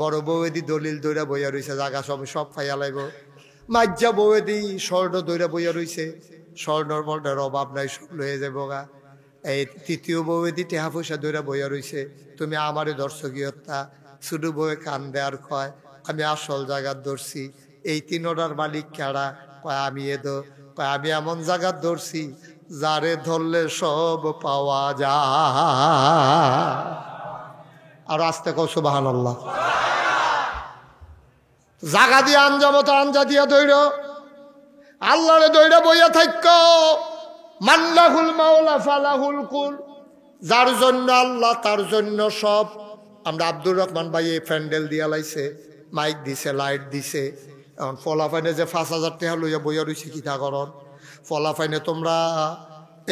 বড় বউদি দলিল দৈরা বইয়া রয়েছে জাগা সব ফাইয়া লাইব মাজ্জা বউদি স্বর্ণ দৈরা বইয়া রয়েছে স্বর্ণর বর্ণের অভাব নাই সব লয়ে যাবো গা এই তৃতীয় বউদি টেহা পয়সা দৈরা বইয়া রয়েছে তুমি আমারে দর্শকীয়তা ছোট বউয়ে কান দেয়ার কয় আমি আসল জায়গার ধরছি এই 3টার মালিক কেডা কয় আমি কয় আমি এমন জায়গার ধরছি যারে ধরলে সব পাওয়া যায় আর আস্তে কও সুবহানাল্লাহ জাগা দিয়ে আঞ্জা মতো আঞ্জা দিয়া ধৈর আল্লাহরে দইরা বইয়া থাইক, মাল্লাহুল মাওলা ফালাহুল কুল, যার জন্য আল্লাহ তার জন্য সব। আমরা আব্দুর রহমান ভাই এই প্যান্ডেল দিয়া লাইছে, মাইক দিছে, লাইট দিছে। এখন ফলাফাইনে যে 5,000 টাকা লইয়া বইয়া রইছে কিতা করন? ফলাফাইনে তোমরা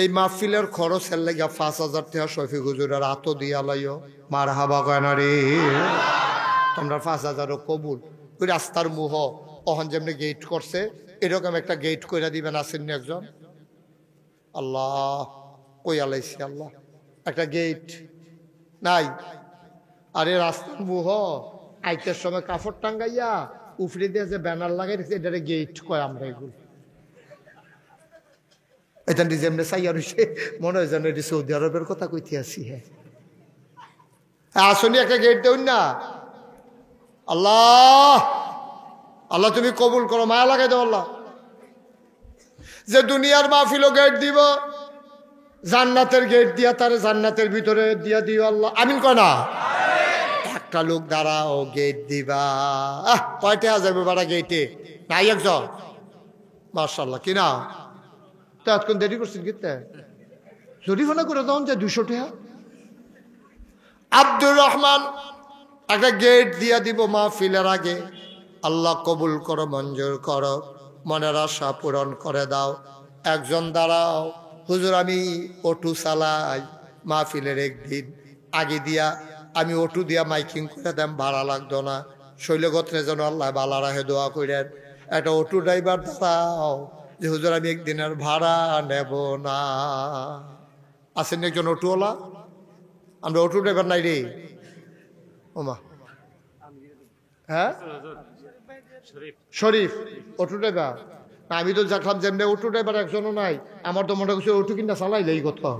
এই মাহফিলের খরচের লেগে 5,000 টাকা শফিক হুজুরের হাত দিয়া লাইও, মার হাবা কয় না রে। তোমরা 5,000ও কবুল। ওই রাস্তার মুহ অহন যেমনি গেট করছে এরকম একটা গেট কইরা দিবেন, আসেননি একজন? আল্লাহ কই আলাইছি, আল্লাহ একটা গেট নাই। আরে রাস্তার মুহ আইতের সময় কাপড় টাঙ্গাইয়া উফরে দিয়ে যে ব্যানার লাগাই রেখেছে, এটারে গেট কয় আমরা এগুলো। এটা যেমনি চাইয়া রয়েছে মনে হয় যেন এটি সৌদি আরবের কথা কইতে আসি। হ্যাঁ আসনি একটা গেট দেউন না। আল্লাহ আল্লাহ তুমি কবুল করো, মায়া লাগাই দাও আল্লাহ। যে দুনিয়ার মাহফিলও গেট দিব, জান্নাতের গেট দিয়া তারে জান্নাতের ভিতরে দিয়া দিও আল্লাহ, আমিন কয় না? একটা লোক দাঁড়াও গেট দিবা, কয়টা যাবে বাড়া গেটে? নাই একজন? মাশাআল্লাহ কিনা তো এতক্ষণ দেরি করছেন গীতে জরিফানা করে তখন যে 200 টাকা। আব্দুর রহমান একটা গেট দিয়া দিব মাহফিলের আগে, আল্লাহ কবুল করো, মঞ্জুর করো, মনের আশা পূরণ করে দাও। একজন দাঁড়াও, হুজুর আমি অটো চালাই, মাহফিলের একদিন আগে দিয়া আমি অটো দিয়া মাইকিং করে দেন, ভাড়া লাগতো না, শৈলগত্রে যেন আল্লাহ বালা রাহে দোয়া করেন। একটা অটো ড্রাইভার দাঁড়াও যে হুজুর আমি একদিনের ভাড়া নেব না। আসেন একজন অটোওয়ালা? আমরা অটো ড্রাইভার নাই রে ওমা। হ্যাঁ শরীফ অটো ড্রাইভার? আমি তো দেখলাম যেমনি অটো ড্রাইভার একজনও নাই। আমার তো মনে করছে অটো কিনা চালাইলে এই কথা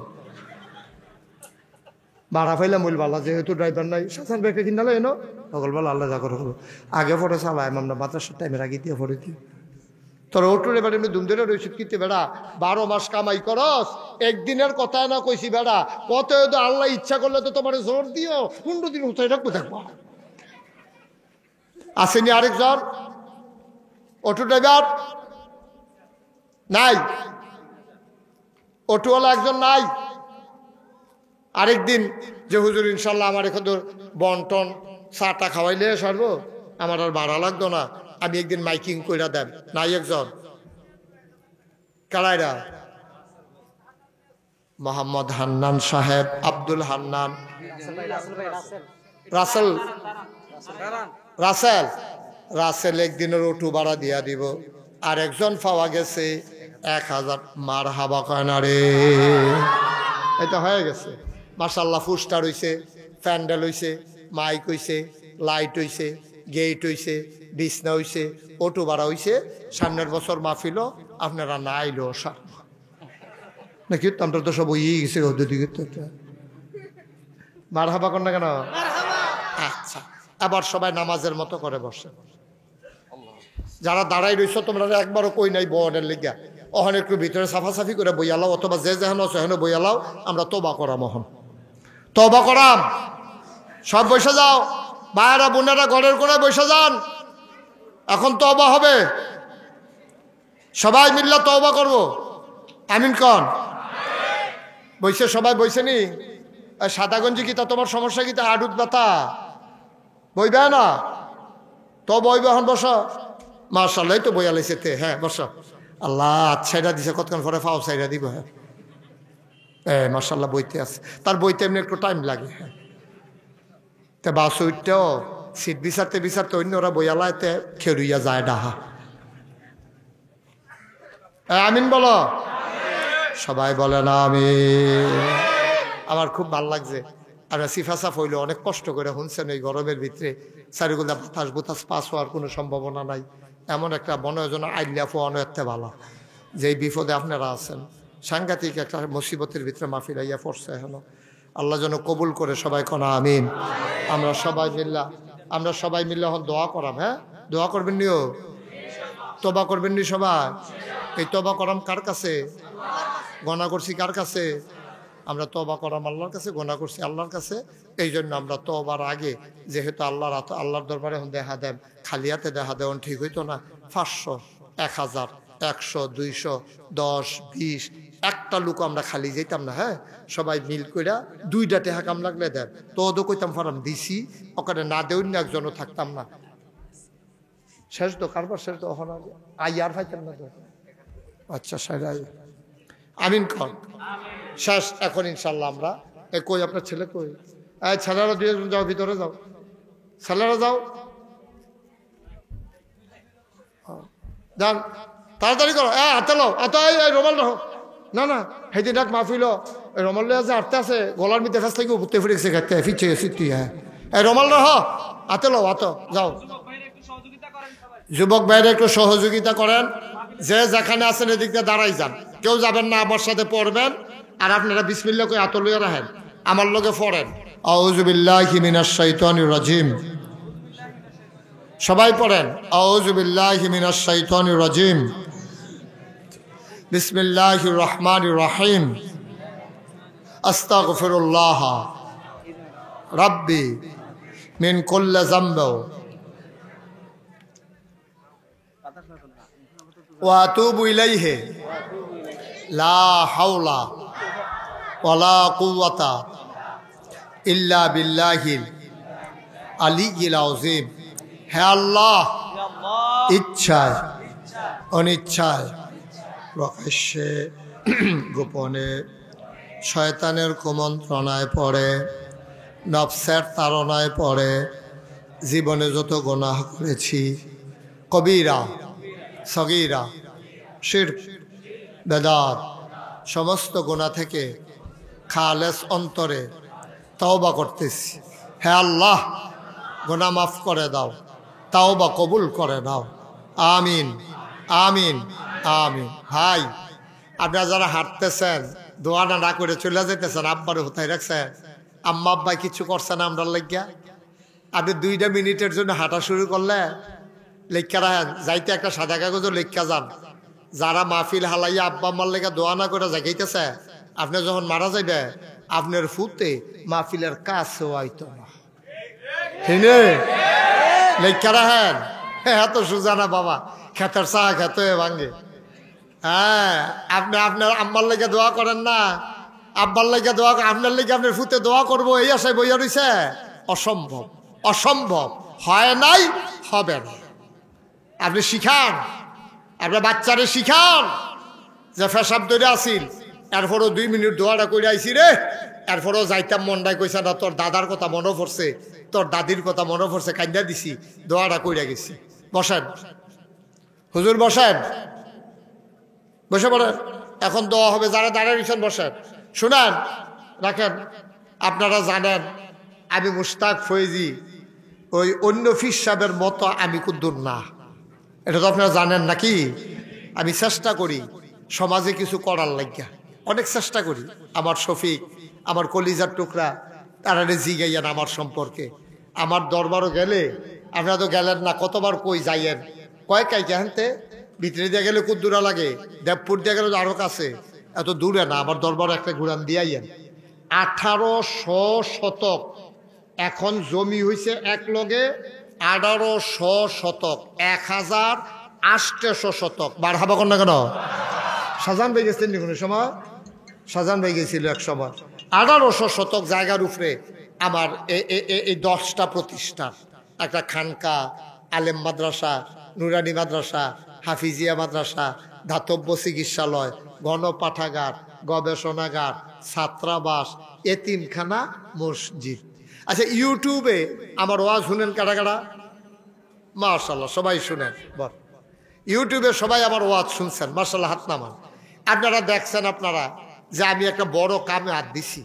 ভাড়া পাইলাম বল বালা, যেহেতু ড্রাইভার নাই সাধারণ ব্যাগটা কিনালো এনো সকালবেলা আল্লাহ যা করে হলো আগে পরে চালাই আমরা মাদ্রাসার টাইমের আগে দিয়ে পরে দিই। তোর অটো ড্রাইভার এমনি দুম ধরে রয়েছে কিতে বেড়া, 12 মাস কামাই করস, একদিনের কথা না কইছি বেড়া, কত আল্লাহ ইচ্ছা করলে তো তোমার জোর দিও 15 দিন উঠাই রাখবো দেখবো। আসেনি আরেকজন অটো ড্রাইভার? নাই, অটোওয়ালা একজন নাই। আরেকদিন যে হুজুর ইনশাল্লাহ আমার এখন বন্টন চাটা খাওয়াইলে সারবো, আমার আর ভাড়া লাগতো না, আমি একদিন মাইকিং কইরা দেন, নাই একজন? কারাইরা? মোহাম্মদ হান্নান সাহেব, আব্দুল হান্নান, রাসেল, রাসেল, রাসেল একদিনের অটো ভাড়া দিয়া দিব। আর একজন পাওয়া গেছে 1000। মার হাবা কয় না রে। এটা হয়ে গেছে মাশাআল্লাহ। ফুস্টার হইছে, প্যান্ডেল হইছে, মাইক হইছে, লাইট হইছে, গেট হইছে, বিছনা হইছে, অটো ভাড়া হইছে। সামনের বছর মাহফিল আপনারা না আইলো সার নাকি? আমরা তো সব ইয়ে গেছে দিকে। মার হাবা কর না কেন? আচ্ছা আবার সবাই নামাজের মতো করে বসে। যারা দাঁড়াই রইছ তোমরা একবারও কই নাই বনের লেগা, অহন একটু ভিতরে সাফাসাফি করে বইয়ালাও, অথবা যে যেখানে আছে সেখানে বইয়ালাও, আমরা তবা করাম। অহন তবা করাম, সব বসে যাও, ভাইয়েরা বোনেরা ঘরের কোনায় বসে যান, এখন তবা হবে, সবাই মিল্লা তবা করব। আমিন কন? বইছে সবাই বইছে নি? সাদা গঞ্জি কিতা তোমার সমস্যা কিতা? হাডুত ব্যথা বইবে না তো বইবে, এখন বস। মাশাআল্লাহ তো বইয়া লাইছে তে। হ্যাঁ বস। আল্লাহ আচ্ছাইটা দিছে, কতক্ষণ পরে ফাও সাইডা দিব। হ্যাঁ মাশাআল্লাহ বইতে আছে, তার বইতে এমনি একটু টাইম লাগে। হ্যাঁ তে বাস উঠতেও সিট বিচারতে বিচারতে অন্যরা বইয়ালাতে খেরুইয়া যায় ডাহা। আমিন বলো সবাই, বলে না আমি। আমার খুব ভাল লাগছে। আর সিফাসাফ হইলো অনেক কষ্ট করে শুনছেন এই গরমের ভিতরে, চারিগুলা বাতাস বুতাস পাস হওয়ার কোনো সম্ভাবনা নাই। এমন একটা বনয়োজনা আইলিয়া ফোয়ানো এতে ভালো, যেই বিপদে আপনারা আছেন, সাংঘাতিক একটা মুসিবতের ভিতরে মাহফিল আইয়া পড়ছে। এখন আল্লাহ যেন কবুল করে সবাই কোনা আমিন। আমরা সবাই মিল্লা এখন দোয়া করাম। হ্যাঁ দোয়া করবেন নিও, তবা করবেন নি সবাই। এই তবা করাম কার কাছে? গণা করছি কার কাছে? আমরা তবা করাম আল্লাহর কাছে, গোনা করছি আল্লাহর কাছে। এই জন্য আমরা তবার আগে যেহেতু আল্লাহর দরবারে এখন দেখা দেন, খালি হাতে দেখা দেন ঠিক হইতো না। 500, 1000 100, 200, 10, 20 একটা লোক আমরা খালি যেতাম না। হ্যাঁ, সবাই মিল কইরা 2টা টাকা কাম লাগলে দেন তো ওদের কইতাম ফারাম দিছি ওখানে না দেউন না একজনও থাকতাম না। শেষ তো কারবার শেষ তো ওখানে আর পাইতাম না তো। আচ্ছা সাইরাই আমিন কর শেষ। এখন ইনশাল্লাহ আমরা কই আপনার ছেলে কই? ছেলেরা 2 জন যাও, ভিতরে যাও, ছেলেরা যাও, যান তাড়াতাড়ি করো। হাতে লো, এত রোমাল রাখো। না না সেদিন এক মাহফিল রোমাল লইয়া যে আটতে আছে গলার মধ্যে ফেস থেকে উঠতে ফিরে গেছে খেতে ফিরছে সিটি। হ্যাঁ রোমাল রাখ, হাতে লো, হাত যাও। যুবক ভাইরা একটু সহযোগিতা করেন, যে যেখানে আছেন এদিক দিয়ে দাঁড়াই যান, কেউ যাবেন না, আমার সাথে পড়বেন। আর আপনারা বিসমিল্লাহ কই হাত লইয়া রাখেন, আমার লগে পড়েন আউযু বিল্লাহি মিনাশ শাইতানির রাজিম। সবাই পড়েন আউযু বিল্লাহি মিনাশ শাইতানির রাজিম বিসমিল্লাহির রহমানির রহিম আস্তাগফিরুল্লাহ রাব্বি মিন কুল্লি যামবি ওয়া আতুবু ইলাইহি লা হাওলা ওয়ালা কুওয়াতা ইল্লা বিল্লাহিল আলিয়্যিল আযীম। হে আল্লাহ, ইচ্ছায় অনিচ্ছায় প্রকাশ্যে গোপনে শয়তানের কুমন্ত্রণায় পড়ে, নফসের তাড়নায় পড়ে জীবনে যত গুনাহ করেছি, কবিরা সগীরা শিরক বেদাত সমস্ত গুনাহ থেকে খালেস অন্তরে তওবা করতেছি। হে আল্লাহ, গুনাহ মাফ করে দাও, তাওবা কবুল করে নাও। আমিন আমিন আমিন। ভাই আপনারা যারা হাঁটতেছেন, দোয়াটা না করে চলে যেতেছেন, আব্বারে হোতায় রাখছেন, আম্মা আব্বাই কিছু করছে না আমরা লাগিয়া? আপনি 2 মিনিটের জন্য হাঁটা শুরু করলে লেখা রাখেন, যাইতে একটা সাদা কাগজও লেখা যান। যারা মাহফিল হালাইয়া আব্বা আম্মার লেখা দোয়া না করে জাগাইতেছে, আপনি যখন মারা যাইবে আপনার ফুতে মাহফিলের কাছেও আইতো না। লেখা রাখেন, এত সোজা না বাবা, খেতের চা খেতে ভাঙ্গে। হ্যাঁ, আপনি আপনার আম্মার লেগে দোয়া করেন না, আব্বার লেগে দোয়া, আপনার লেগে আপনার ফুতে দোয়া করবো এই আশায় বইয়া রইছে? অসম্ভব, অসম্ভব, হয় নাই, হবে না। আপনি শিখান, আপনার বাচ্চারে শিখান যে ফেসাব ধরে আসিল, এরপরও 2 মিনিট দোয়াটা করে আইসি রে, এরপরও যাইতাম মনটাই কইছে না, তোর দাদার কথা মনে পড়ছে, তোর দাদির কথা মনে পড়ছে, কান্দা দিছি, দোয়াটা কইরা গেছি। বসেন হুজুর, বসেন, বসে পড়েন, এখন দোয়া হবে। যারা দাঁড়িয়ে রয়েছেন বসেন, শুনেন রাখেন। আপনারা জানেন আমি মুশতাক ফয়েজি ওই অন্য ফির সাহেবের মতো আমি কুদ্দুর না, এটা তো আপনারা জানেন নাকি? আমি চেষ্টা করি সমাজে কিছু করার লাগিয়া, অনেক চেষ্টা করি। আমার শফিক, আমার কলিজার টুকরা, তারা জিগাইয়েন আমার সম্পর্কে। আমার দরবারও গেলে, আপনারা তো গেলেন না, কতবার কই যাইয়েন, কয় কাইকে হানতে ভিতরে দিয়ে গেলে কুদ্দুরা লাগে, দেবপুর দিয়ে গেলে আরো কাছে, এত দূরে না। আমার দরবার একটা ঘুরান দিয়াইয়েন। 1800 শতক এখন জমি হয়েছে এক লগে, 1800 শতক, 1800 শতক। বার হাবা কর না কেন? শাহজাহান ভাই গেছিলেন কোনো সময়, শাহজাহান ভাই গেছিল এক সময়। 1800 শতক জায়গার উপরে আমার এই 10টা প্রতিষ্ঠান, একটা খানকা, আলেম মাদ্রাসা, নুরানি মাদ্রাসা, হাফিজিয়া মাদ্রাসা, ধাতব্য চিকিৎসালয়, গণপাঠাগার, গবেষণাগার, ছাত্রাবাস, এতিমখানা, মসজিদ। আচ্ছা, ইউটিউবে আমার ওয়াজ শুনেন কারা কারা? মাশাআল্লাহ, সবাই শুনেন। বল, ইউটিউবে সবাই আমার ওয়াজ শুনছেন, মাশাআল্লাহ, হাত নামান। আপনারা দেখছেন আপনারা যে আমি একটা বড় কামে হাত দিছি।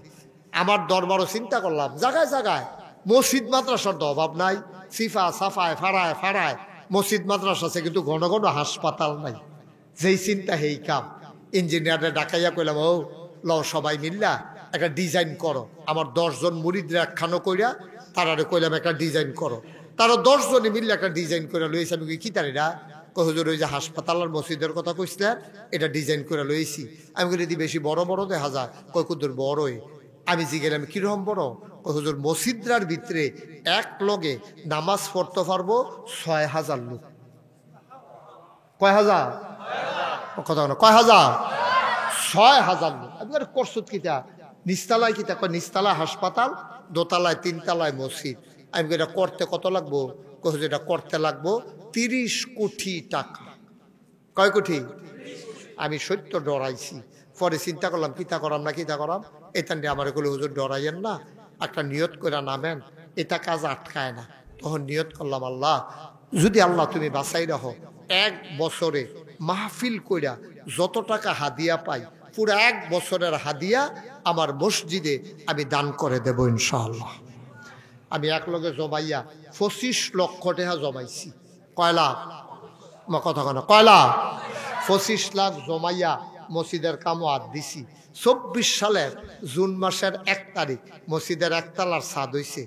আমার দরবারও চিন্তা করলাম, জায়গায় জায়গায় মসজিদ মাদ্রাসার তো অভাব নাই, সিফা সাফায় ফাড়ায় ফাড়ায় মসজিদ মাদ্রাসা আছে, কিন্তু ঘন ঘন হাসপাতাল নাই। যেই চিন্তা সেই কাম। ইঞ্জিনিয়ারে ডাকাইয়া কইলাম, ও লও সবাই মিল্লা একটা ডিজাইন করো। আমার 10 জন মুরিদরা একখানো কইরা তারারে কইলাম একটা ডিজাইন করো। তারা 10 জনে মিললে একটা ডিজাইন করে লইছে। আমি কি তারিরা হুজুর ওই যে হাসপাতাল আর মসজিদের কথা কইছিলেন, এটা ডিজাইন করে লইছি। আমি কই যদি বেশি বড় বড় দেখা যায়, কয় কুদুর বড়ই। আমি জিগেলাম কিরকম বড়? হুজুর মসজিদরার ভিতরে এক লগে নামাজ পড়তে পারবো 6000 লোক। কয় হাজার? কথা না, কয় হাজার? 6,000 লোক। আমি করছত কিতা নিচতলায় কিতা কয় নিচতলা হাসপাতাল, দোতলায় 3 তলায় মসজিদ। আমি এটা করতে কত লাগবো? কহ যেটা করতে লাগবো 30 কোটি টাকা। কয় কোটি? আমি সত্য ডরাইছি। পরে চিন্তা করলাম কিতা করাম না কিতা করাম। এখান দিয়ে আমার এগুলো হুজুর ডরাইয়েন না, একটা নিয়ত করে নামেন, এটা কাজ আটকায় না। তখন নিয়ত করলাম, আল্লাহ যদি আল্লাহ তুমি বাঁচাই রাখো, 1 বছরে মাহফিল কইরা যত টাকা হাদিয়া পাই পুরো 1 বছরের হাদিয়া আমার মসজিদে আমি দান করে দেব ইনশাআল্লাহ। আমি এক লগে জমাইয়া 25 লক্ষ টাকা জমাইছি। কয় লাখ? কথা কেন কয় লাখ? 25 লাখ জমাইয়া মসজিদের কামও হাত দিছি। 24 সালের জুন মাসের 1 তারিখ মসজিদের 1 তলার ছাদ হইছে।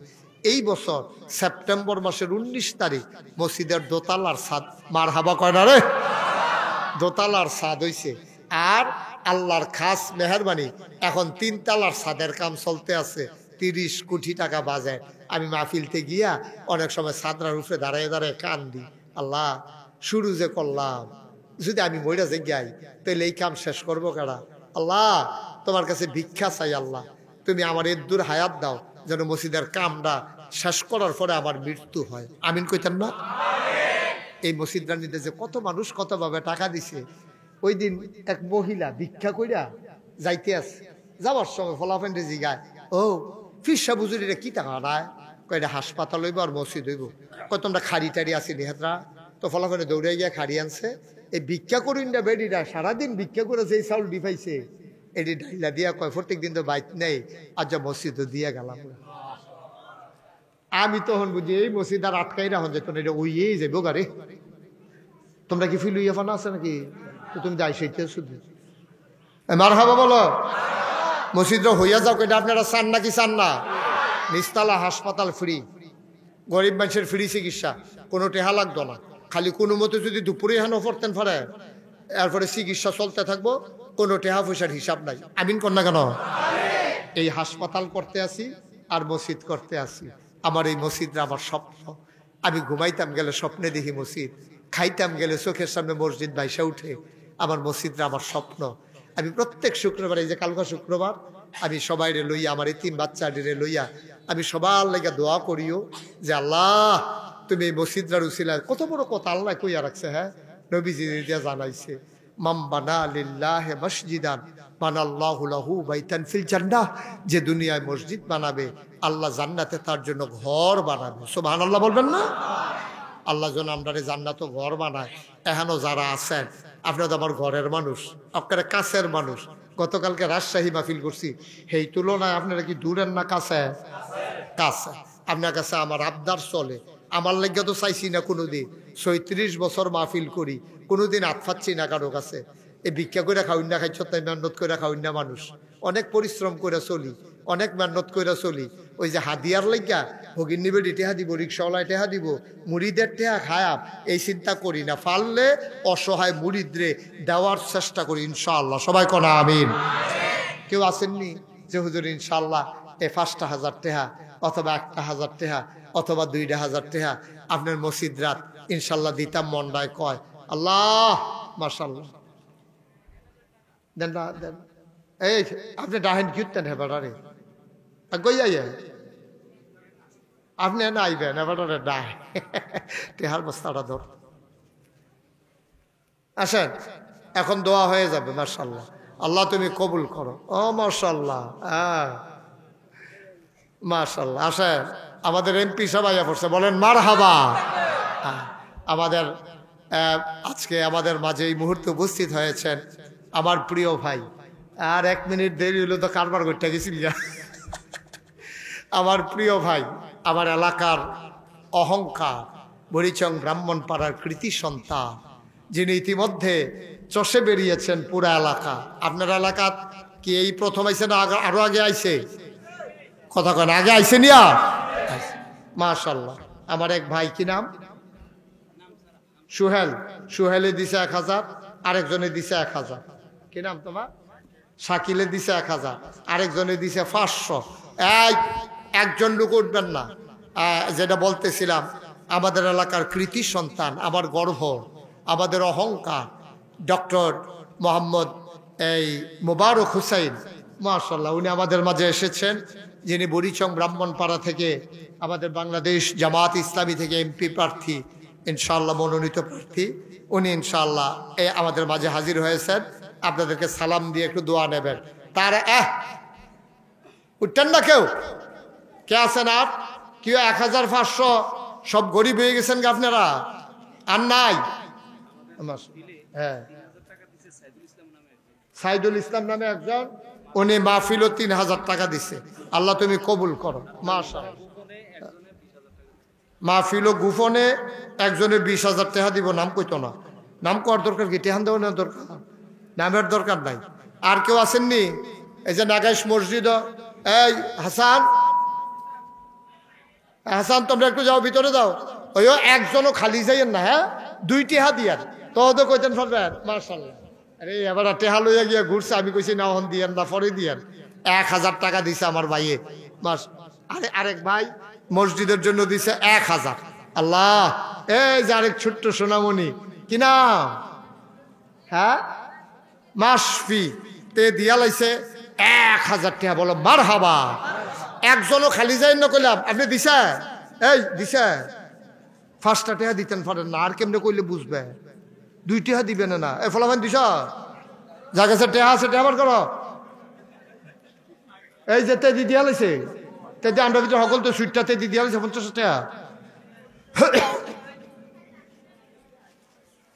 এই বছর সেপ্টেম্বর মাসের 19 তারিখ মসজিদের দোতলার ছাদ, মার হাবা কয় না রে, দোতলার ছাদ হইছে। আর আল্লাহর খাস মেহরবানি এখন 3 তলার ছাদের কাম চলতে আছে। 30 কোটি টাকা বাজায়। আমি মাহফিলতে গিয়া অনেক সময় ছাদরার উপরে দাঁড়ায় দাঁড়ায় কান্দি, আল্লাহ শুরু যে করলাম, যদি আমি মইরা যে যাই তাহলে এই কাম শেষ করবো কারা? আল্লাহ তোমার কাছে ভিক্ষা চাই, আল্লাহ তুমি আমার এদ্দুর হায়াত দাও যেন মসজিদের কামটা শেষ করার পরে আমার মৃত্যু হয়। আমিন কইতেন না? এই মসজিদটার মধ্যে যে কত মানুষ কতভাবে টাকা দিছে। ওই দিন এক মহিলা ভিক্ষা কইরা যাইতে আছে, যাওয়ার সময় ফলাফেন্ডে জিগায়, ও ফিরসা বুজুরিরা কি টাকা নাই? কয়টা হাসপাতাল হইব আর মসজিদ হইব। কয় তোমরা খাড়ি টাড়ি আসি নিহাতরা? তো ফলাফেন্ডে দৌড়ে গিয়া খাড়ি আনছে। এই ভিক্ষা করুন না বেডিরা সারাদিন ভিক্ষা করে যেই চাউল ডিফাইছে এটি ডাইলা দিয়া কয় প্রত্যেক দিন তো বাইক নেই, আজ মসজিদও দিয়ে গেলাম। আমি তখন বুঝি এই মসজিদ আর আটকাই রাখুন যেত না, এটা ওই যাবো গাড়ি। তোমরা কি ফিল হইয়া ফানা আছে নাকি? তো তুমি যাই সেইটা শুধু মার হাবা বলো, মসজিদরা হইয়া যাও। এটা আপনারা চান নাকি চান না? নিচতলা হাসপাতাল ফ্রি, গরিব মানুষের ফ্রি চিকিৎসা, কোনো টেহা লাগতো না। খালি কোনো মতো যদি দুপুরে হেন পড়তেন পারে, এরপরে চিকিৎসা চলতে থাকবো, কোনো টেহা পয়সার হিসাব নাই। আমিন কর না কেন? এই হাসপাতাল করতে আসি আর মসজিদ করতে আসি। আমার এই মসজিদরা আমার স্বপ্ন। আমি ঘুমাইতাম গেলে স্বপ্নে দেখি মসজিদ, খাইতাম গেলে চোখের সামনে মসজিদ ভাইসা উঠে। আমার মসজিদরা আমার স্বপ্ন। আমি প্রত্যেক শুক্রবার, এই যে কালকা শুক্রবার, আমি সবাইরে লইয়া, আমার এই 3 বাচ্চাটিরে লইয়া আমি সবার লেগে দোয়া করিও যে আল্লাহ তুমি এই মসজিদরার উসিলায়, কত বড় কথা আল্লাহ কইয়া রাখছে। হ্যাঁ, নবীজি দিয়া জানাইছে, মাম বানা লিল্লাহি মসজিদান বানাল্লাহু লাহু বাইতান ফিল জান্নাহ। যে দুনিয়ায় মসজিদ বানাবে আল্লাহ জান্নাতে তার জন্য ঘর বানাবে। সুবহানাল্লাহ বলবেন না? আল্লাহ যেন আমরারে জান্নাত ঘর বানায়। এখনো যারা আছেন আপনারা তো আমার ঘরের মানুষ, আপনারা কাছের মানুষ। গতকালকে রাজশাহী মাহফিল করছি, সেই তুলনায় আপনারা কি দূরের না কাছে? কাছে। আপনার কাছে আমার আবদার চলে। আমার লেগে তো চাইছি না কোনোদিন, 36 বছর মাহফিল করি, কোনোদিন আতফাচ্ছি না কারো কাছে। এই ভিক্ষা করে খাউন না, খাইছ তাই মেহনত করে খাউন না। মানুষ অনেক পরিশ্রম করে চলি, অনেক মেহনত করে চলি। ওই যে হাদিয়ার লাগিয়া ভগিন নিবে টেহা দিব, রিক্সাওয়ালায় টেহা দিব, মুড়িদের টেহা খায়াম, এই চিন্তা করি না। পারলে অসহায় মুড়িদরে দেওয়ার চেষ্টা করি ইনশাআল্লাহ। সবাই কোনা আমিন। কেউ আসেননি যে হুজুর ইনশাআল্লাহ এই 5,000 টেহা অথবা 1,000 টেহা অথবা 2,000 টেহা আপনার মসজিদ রাত ইনশাল্লাহ দিতাম মন্ডায় কয়? আল্লাহ মাশাআল্লাহ দেন না দেন। এই আপনি ডাহেন কিউতেন হেবারে গইয়া আপনি না আইবেন এবারে ডাহে টেহার বস্তাটা ধর। আসেন এখন দোয়া হয়ে যাবে। মাশাআল্লাহ, আল্লাহ তুমি কবুল করো। ও মাশাআল্লাহ, হ্যাঁ মাশাআল্লাহ। আসেন আমাদের এমপি সবাই পড়ছে, বলেন মারহাবা। আমাদের আজকে আমাদের মাঝে এই মুহূর্তে উপস্থিত হয়েছেন আমার প্রিয় ভাই। আর 1 মিনিট দেরি হলো তো কারবার করতে গেছিল। আমার প্রিয় ভাই, আমার এলাকার অহংকার, বরিচং ব্রাহ্মণপাড়ার কৃতি সন্তান, যিনি ইতিমধ্যে চষে বেরিয়েছেন পুরা এলাকা। আপনার এলাকা কি এই প্রথম আইসে না আরো আগে আইছে? কথা কেন আগে আইসে নিয়া? মাশাআল্লাহ। আমার এক ভাই, কি নাম? সুহেল। সুহেলে দিছে 1,000, আরেকজনে দিছে 1,000। কি নাম তোমার? শাকিলে দিছে 1,000, আরেকজনে দিছে 500। একজন লোক উঠবেন না। যেটা বলতেছিলাম, আমাদের এলাকার কৃতি সন্তান, আমার গর্ব, আমাদের অহংকার, ডক্টর মোহাম্মদ এই মোবারক হুসাইন, মাশাআল্লাহ, উনি আমাদের মাঝে এসেছেন, যিনি বুড়িচং ব্রাহ্মণপাড়া থেকে আমাদের বাংলাদেশ জামাত ইসলামী থেকে এমপি প্রার্থী, ইনশাআল্লাহ মনোনীত প্রার্থী। উনি ইনশাআল্লাহ আমাদের মাঝে হাজির হয়েছেন। আপনাদেরকে সালাম দিয়ে একটু দোয়া নেবেন। তার উঠতেন না কেউ? কে আছেন আর? কেউ 1500 সব গরিব হয়ে গেছেন গা আপনারা? আর নাই? হ্যাঁ, সাইদুল ইসলাম নামে একজন, উনি মাহফিলও 3000 টাকা দিছে। আল্লাহ তুমি কবুল করো। মাশাআল্লাহ। মাহফিলও গোপনে একজনে 20,000 টাকা দিব। নাম কইতো না। নাম করার দরকার কি? টেহান দেওয়ার দরকার, নামের দরকার নাই। আর কেউ আসেননি? এই যে নাগাইশ মসজিদ, এই হাসান, হাসান তোমরা একটু যাও, ভিতরে যাও। ওই একজনও খালি যাইয়েন না, হ্যাঁ, 2 টেহা দিয়ান তো কইতেন পারবেন। মাশাআল্লাহ। আরে এবার টেহা লইয়া গিয়া ঘুরছে, আমি কইছি না হন দিয়েন না, পরে দিয়েন। 1000 টাকা দিছে আমার ভাইয়ে। আরে আরেক ভাই মসজিদের জন্য দিছে 1000। আল্লাহ, এই যে আরেক ছোট্ট সোনামণি, কি নাম? হ্যাঁ, মাসফি, তে দিয়া লাইছে 1000 টাকা। বলো মার হাবা। একজনও খালি যাই না কইলাম, আপনি দিছে? এই দিছে? 5টা টাকা দিতেন পারেন না, আর কেমনে কইলে বুঝবে? 2 টাকা দিবেন না। এ ফলাফান দিছ? যা গেছে টেহা আছে, টেহা বার করো। এই যে তেদি দিয়া লাইছে, তেদি আন্ডার ভিতরে সকল তো সুইটটা তেদি দিয়া লাইছে 50 টাকা।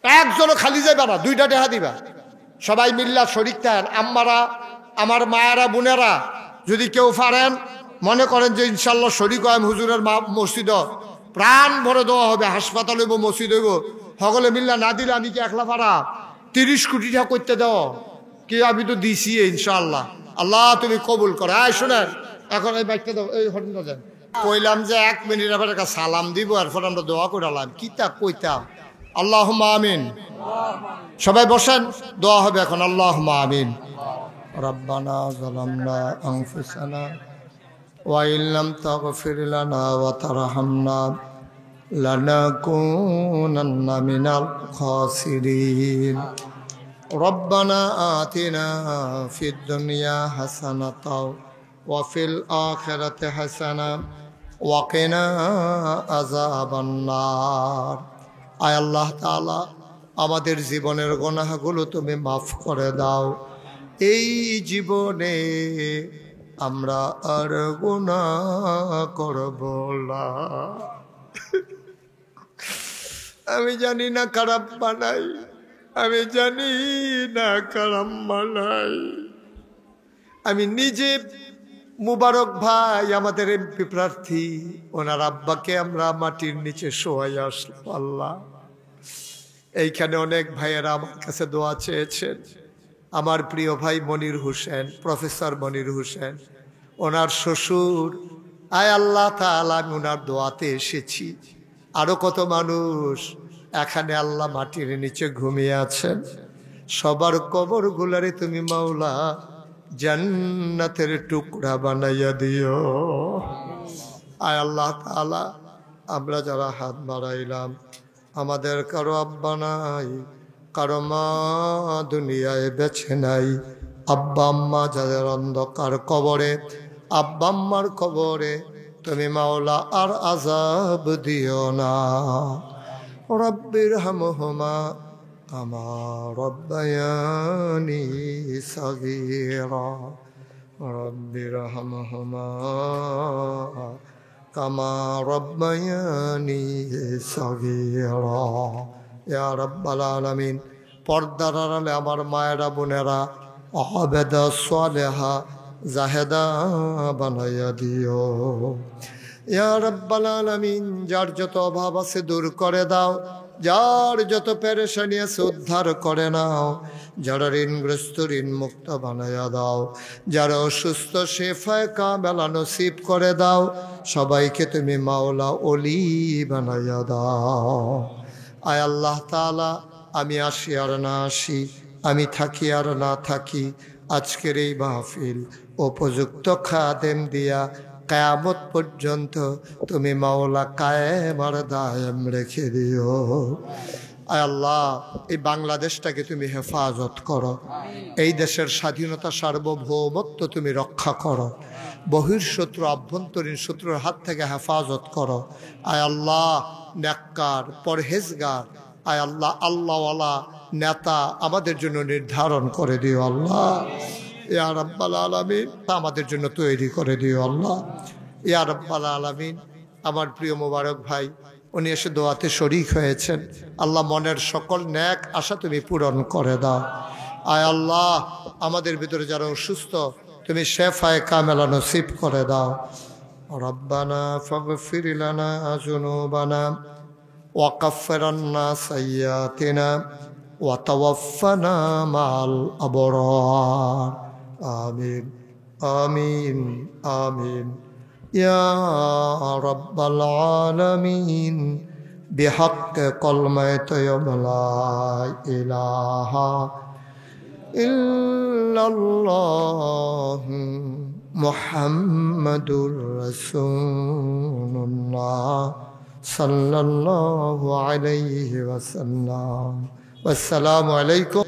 একজনও খালি যাইবা না, 2টা টাকা দিবা। সবাই মিল্লা শরিক থাকেন। আম্মারা, আমার মায়েরা, বোনেরা, যদি কেউ পারেন, মনে করেন যে ইনশাল্লাহ শরিক হয় হুজুরের মসজিদ, প্রাণ ভরে দেওয়া হবে, হাসপাতাল হইব, মসজিদ হইব, সকলে মিল্লা না দিলে আমি কি একলা পারা? 30 কোটি টাকা করতে দাও কি? আমি তো দিছি ইনশাল্লাহ। আল্লাহ তুমি কবুল করো। আয় শোনেন, এখন এই বাইকটা দাও, এই হরিণ দেন। কইলাম যে 1 মিনিট আবার একটা সালাম দিব, এরপর আমরা দোয়া করালাম। কি তা কইতাম? আল্লাহুম্মা আমিন। সবাই বসেন, দোয়া হবে এখন। আল্লাহুম্মা আমিন। রব্বানা যালামনা আনফুসানা ওয়া ইল্লাম তাগফির লানা ওয়া তারহামনা লানাকুনান্না মিনাল খাসিরিন। রব্বানা আতিনা ফিদ দুনিয়া হাসানাতাও ওয়া ফিল আখিরাতি হাসানা ওয়া কিনা আযাবান নার। আয় আল্লাহ তাআলা, আমাদের জীবনের গুনাহগুলো তুমি মাফ করে দাও। এই জীবনে আমরা আর গুনাহ করব না। আমি জানি না খারাপ বানাই, আমি জানি না খারাপ বানাই। আমি নিজে, মুবারক ভাই আমাদের এমপি প্রার্থী, ওনার আব্বাকে আমরা মাটির নিচে শোয়াই আসলাম। আল্লাহ, এইখানে অনেক ভাইয়েরা আমার কাছে দোয়া চেয়েছেন। আমার প্রিয় ভাই মনির হোসেন, প্রফেসর মনির হোসেন, ওনার শ্বশুর, আয় আল্লাহ তাআলা, আমি ওনার দোয়াতে এসেছি। আরো কত মানুষ এখানে আল্লাহ মাটির নিচে ঘুমিয়ে আছেন। সবার কবর গুলারে তুমি মাওলা জান্নাতের টুকরা বানাইয়া দিও। আয় আল্লাহ তাআলা, আমরা যারা হাত বাড়াইলাম, আমাদের কারো আব্বা নাই, কারো মা দুনিয়ায় বেছে নাই। আব্বা আম্মা যাদের অন্ধকার কবরে, আব্বা আম্মার কবরে তুমি মাওলা আর আযাব দিও না। রব্বির হামহুমা কামা রব্বায়ানি সাগীরা। রব্বির হামহুমা কামা রব্বায়ানি সাগীরা। ইয়া রাব্বাল আলামিন, পর্দার আড়ালে আমার মায়েরা, বোনেরা আবেদা সালেহা জাহেদা বানাইয়া দিও। ইয়া রাব্বাল আলামিন, যার যত অভাব আছে দূর করে দাও, যার যত পেরেশানি আছে উদ্ধার করে নাও, যারা ঋণগ্রস্ত ঋণ মুক্ত বানাইয়া দাও, যারা অসুস্থ শেফায়ে কামেলা নসিব করে দাও। সবাইকে তুমি মাওলা ওলি বানাইয়া দাও। আয় আল্লাহ তাআলা, আমি আসি আর না আসি, আমি থাকি আর না থাকি, আজকের এই মাহফিল উপযুক্ত খাদেম দিয়া কিয়ামত পর্যন্ত তুমি মাওলা কায়েম আর দায়েম রেখে দিও। আয় আল্লাহ এই বাংলাদেশটাকে তুমি হেফাজত করো, এই দেশের স্বাধীনতা সার্বভৌমত্ব তুমি রক্ষা করো, বহির্শত্রু আভ্যন্তরীণ শত্রুর হাত থেকে হেফাজত করো। আয় আল্লাহ নেককার পরহেজগার আয় আল্লাহ আল্লাহওয়ালা নেতা আমাদের জন্য নির্ধারণ করে দিও আল্লাহ। ইয়া রাব্বাল আলামিন আমাদের জন্য তৈরি করে দিও আল্লাহ। ইয়া রাব্বাল আলামিন আমার প্রিয় মোবারক ভাই উনি এসে দোয়াতে শরীক হয়েছেন, আল্লাহ মনের সকল ন্যাক আশা তুমি পূরণ করে দাও। আয় আল্লাহ আমাদের ভিতরে যারা অসুস্থ তুমি শেফায়ে কামেলা নসিব করে দাও। রব্বানা ফাগফির লানা যুনুবানা ওয়া কাফফির আন্না সাইয়্যাতিনা ওয়া তাওয়াফফানা মাল আবরার। আমিন আমিন আমিন ইয়া রাব্বাল আলামিন বিহাক্ক কলমায়ে লা ইলাহা ইল্লাল্লাহ মুহাম্মাদুর রাসূলুল্লাহ সাল্লাল্লাহু আলাইহি ওয়াসাল্লাম। আসসালামু আলাইকুম।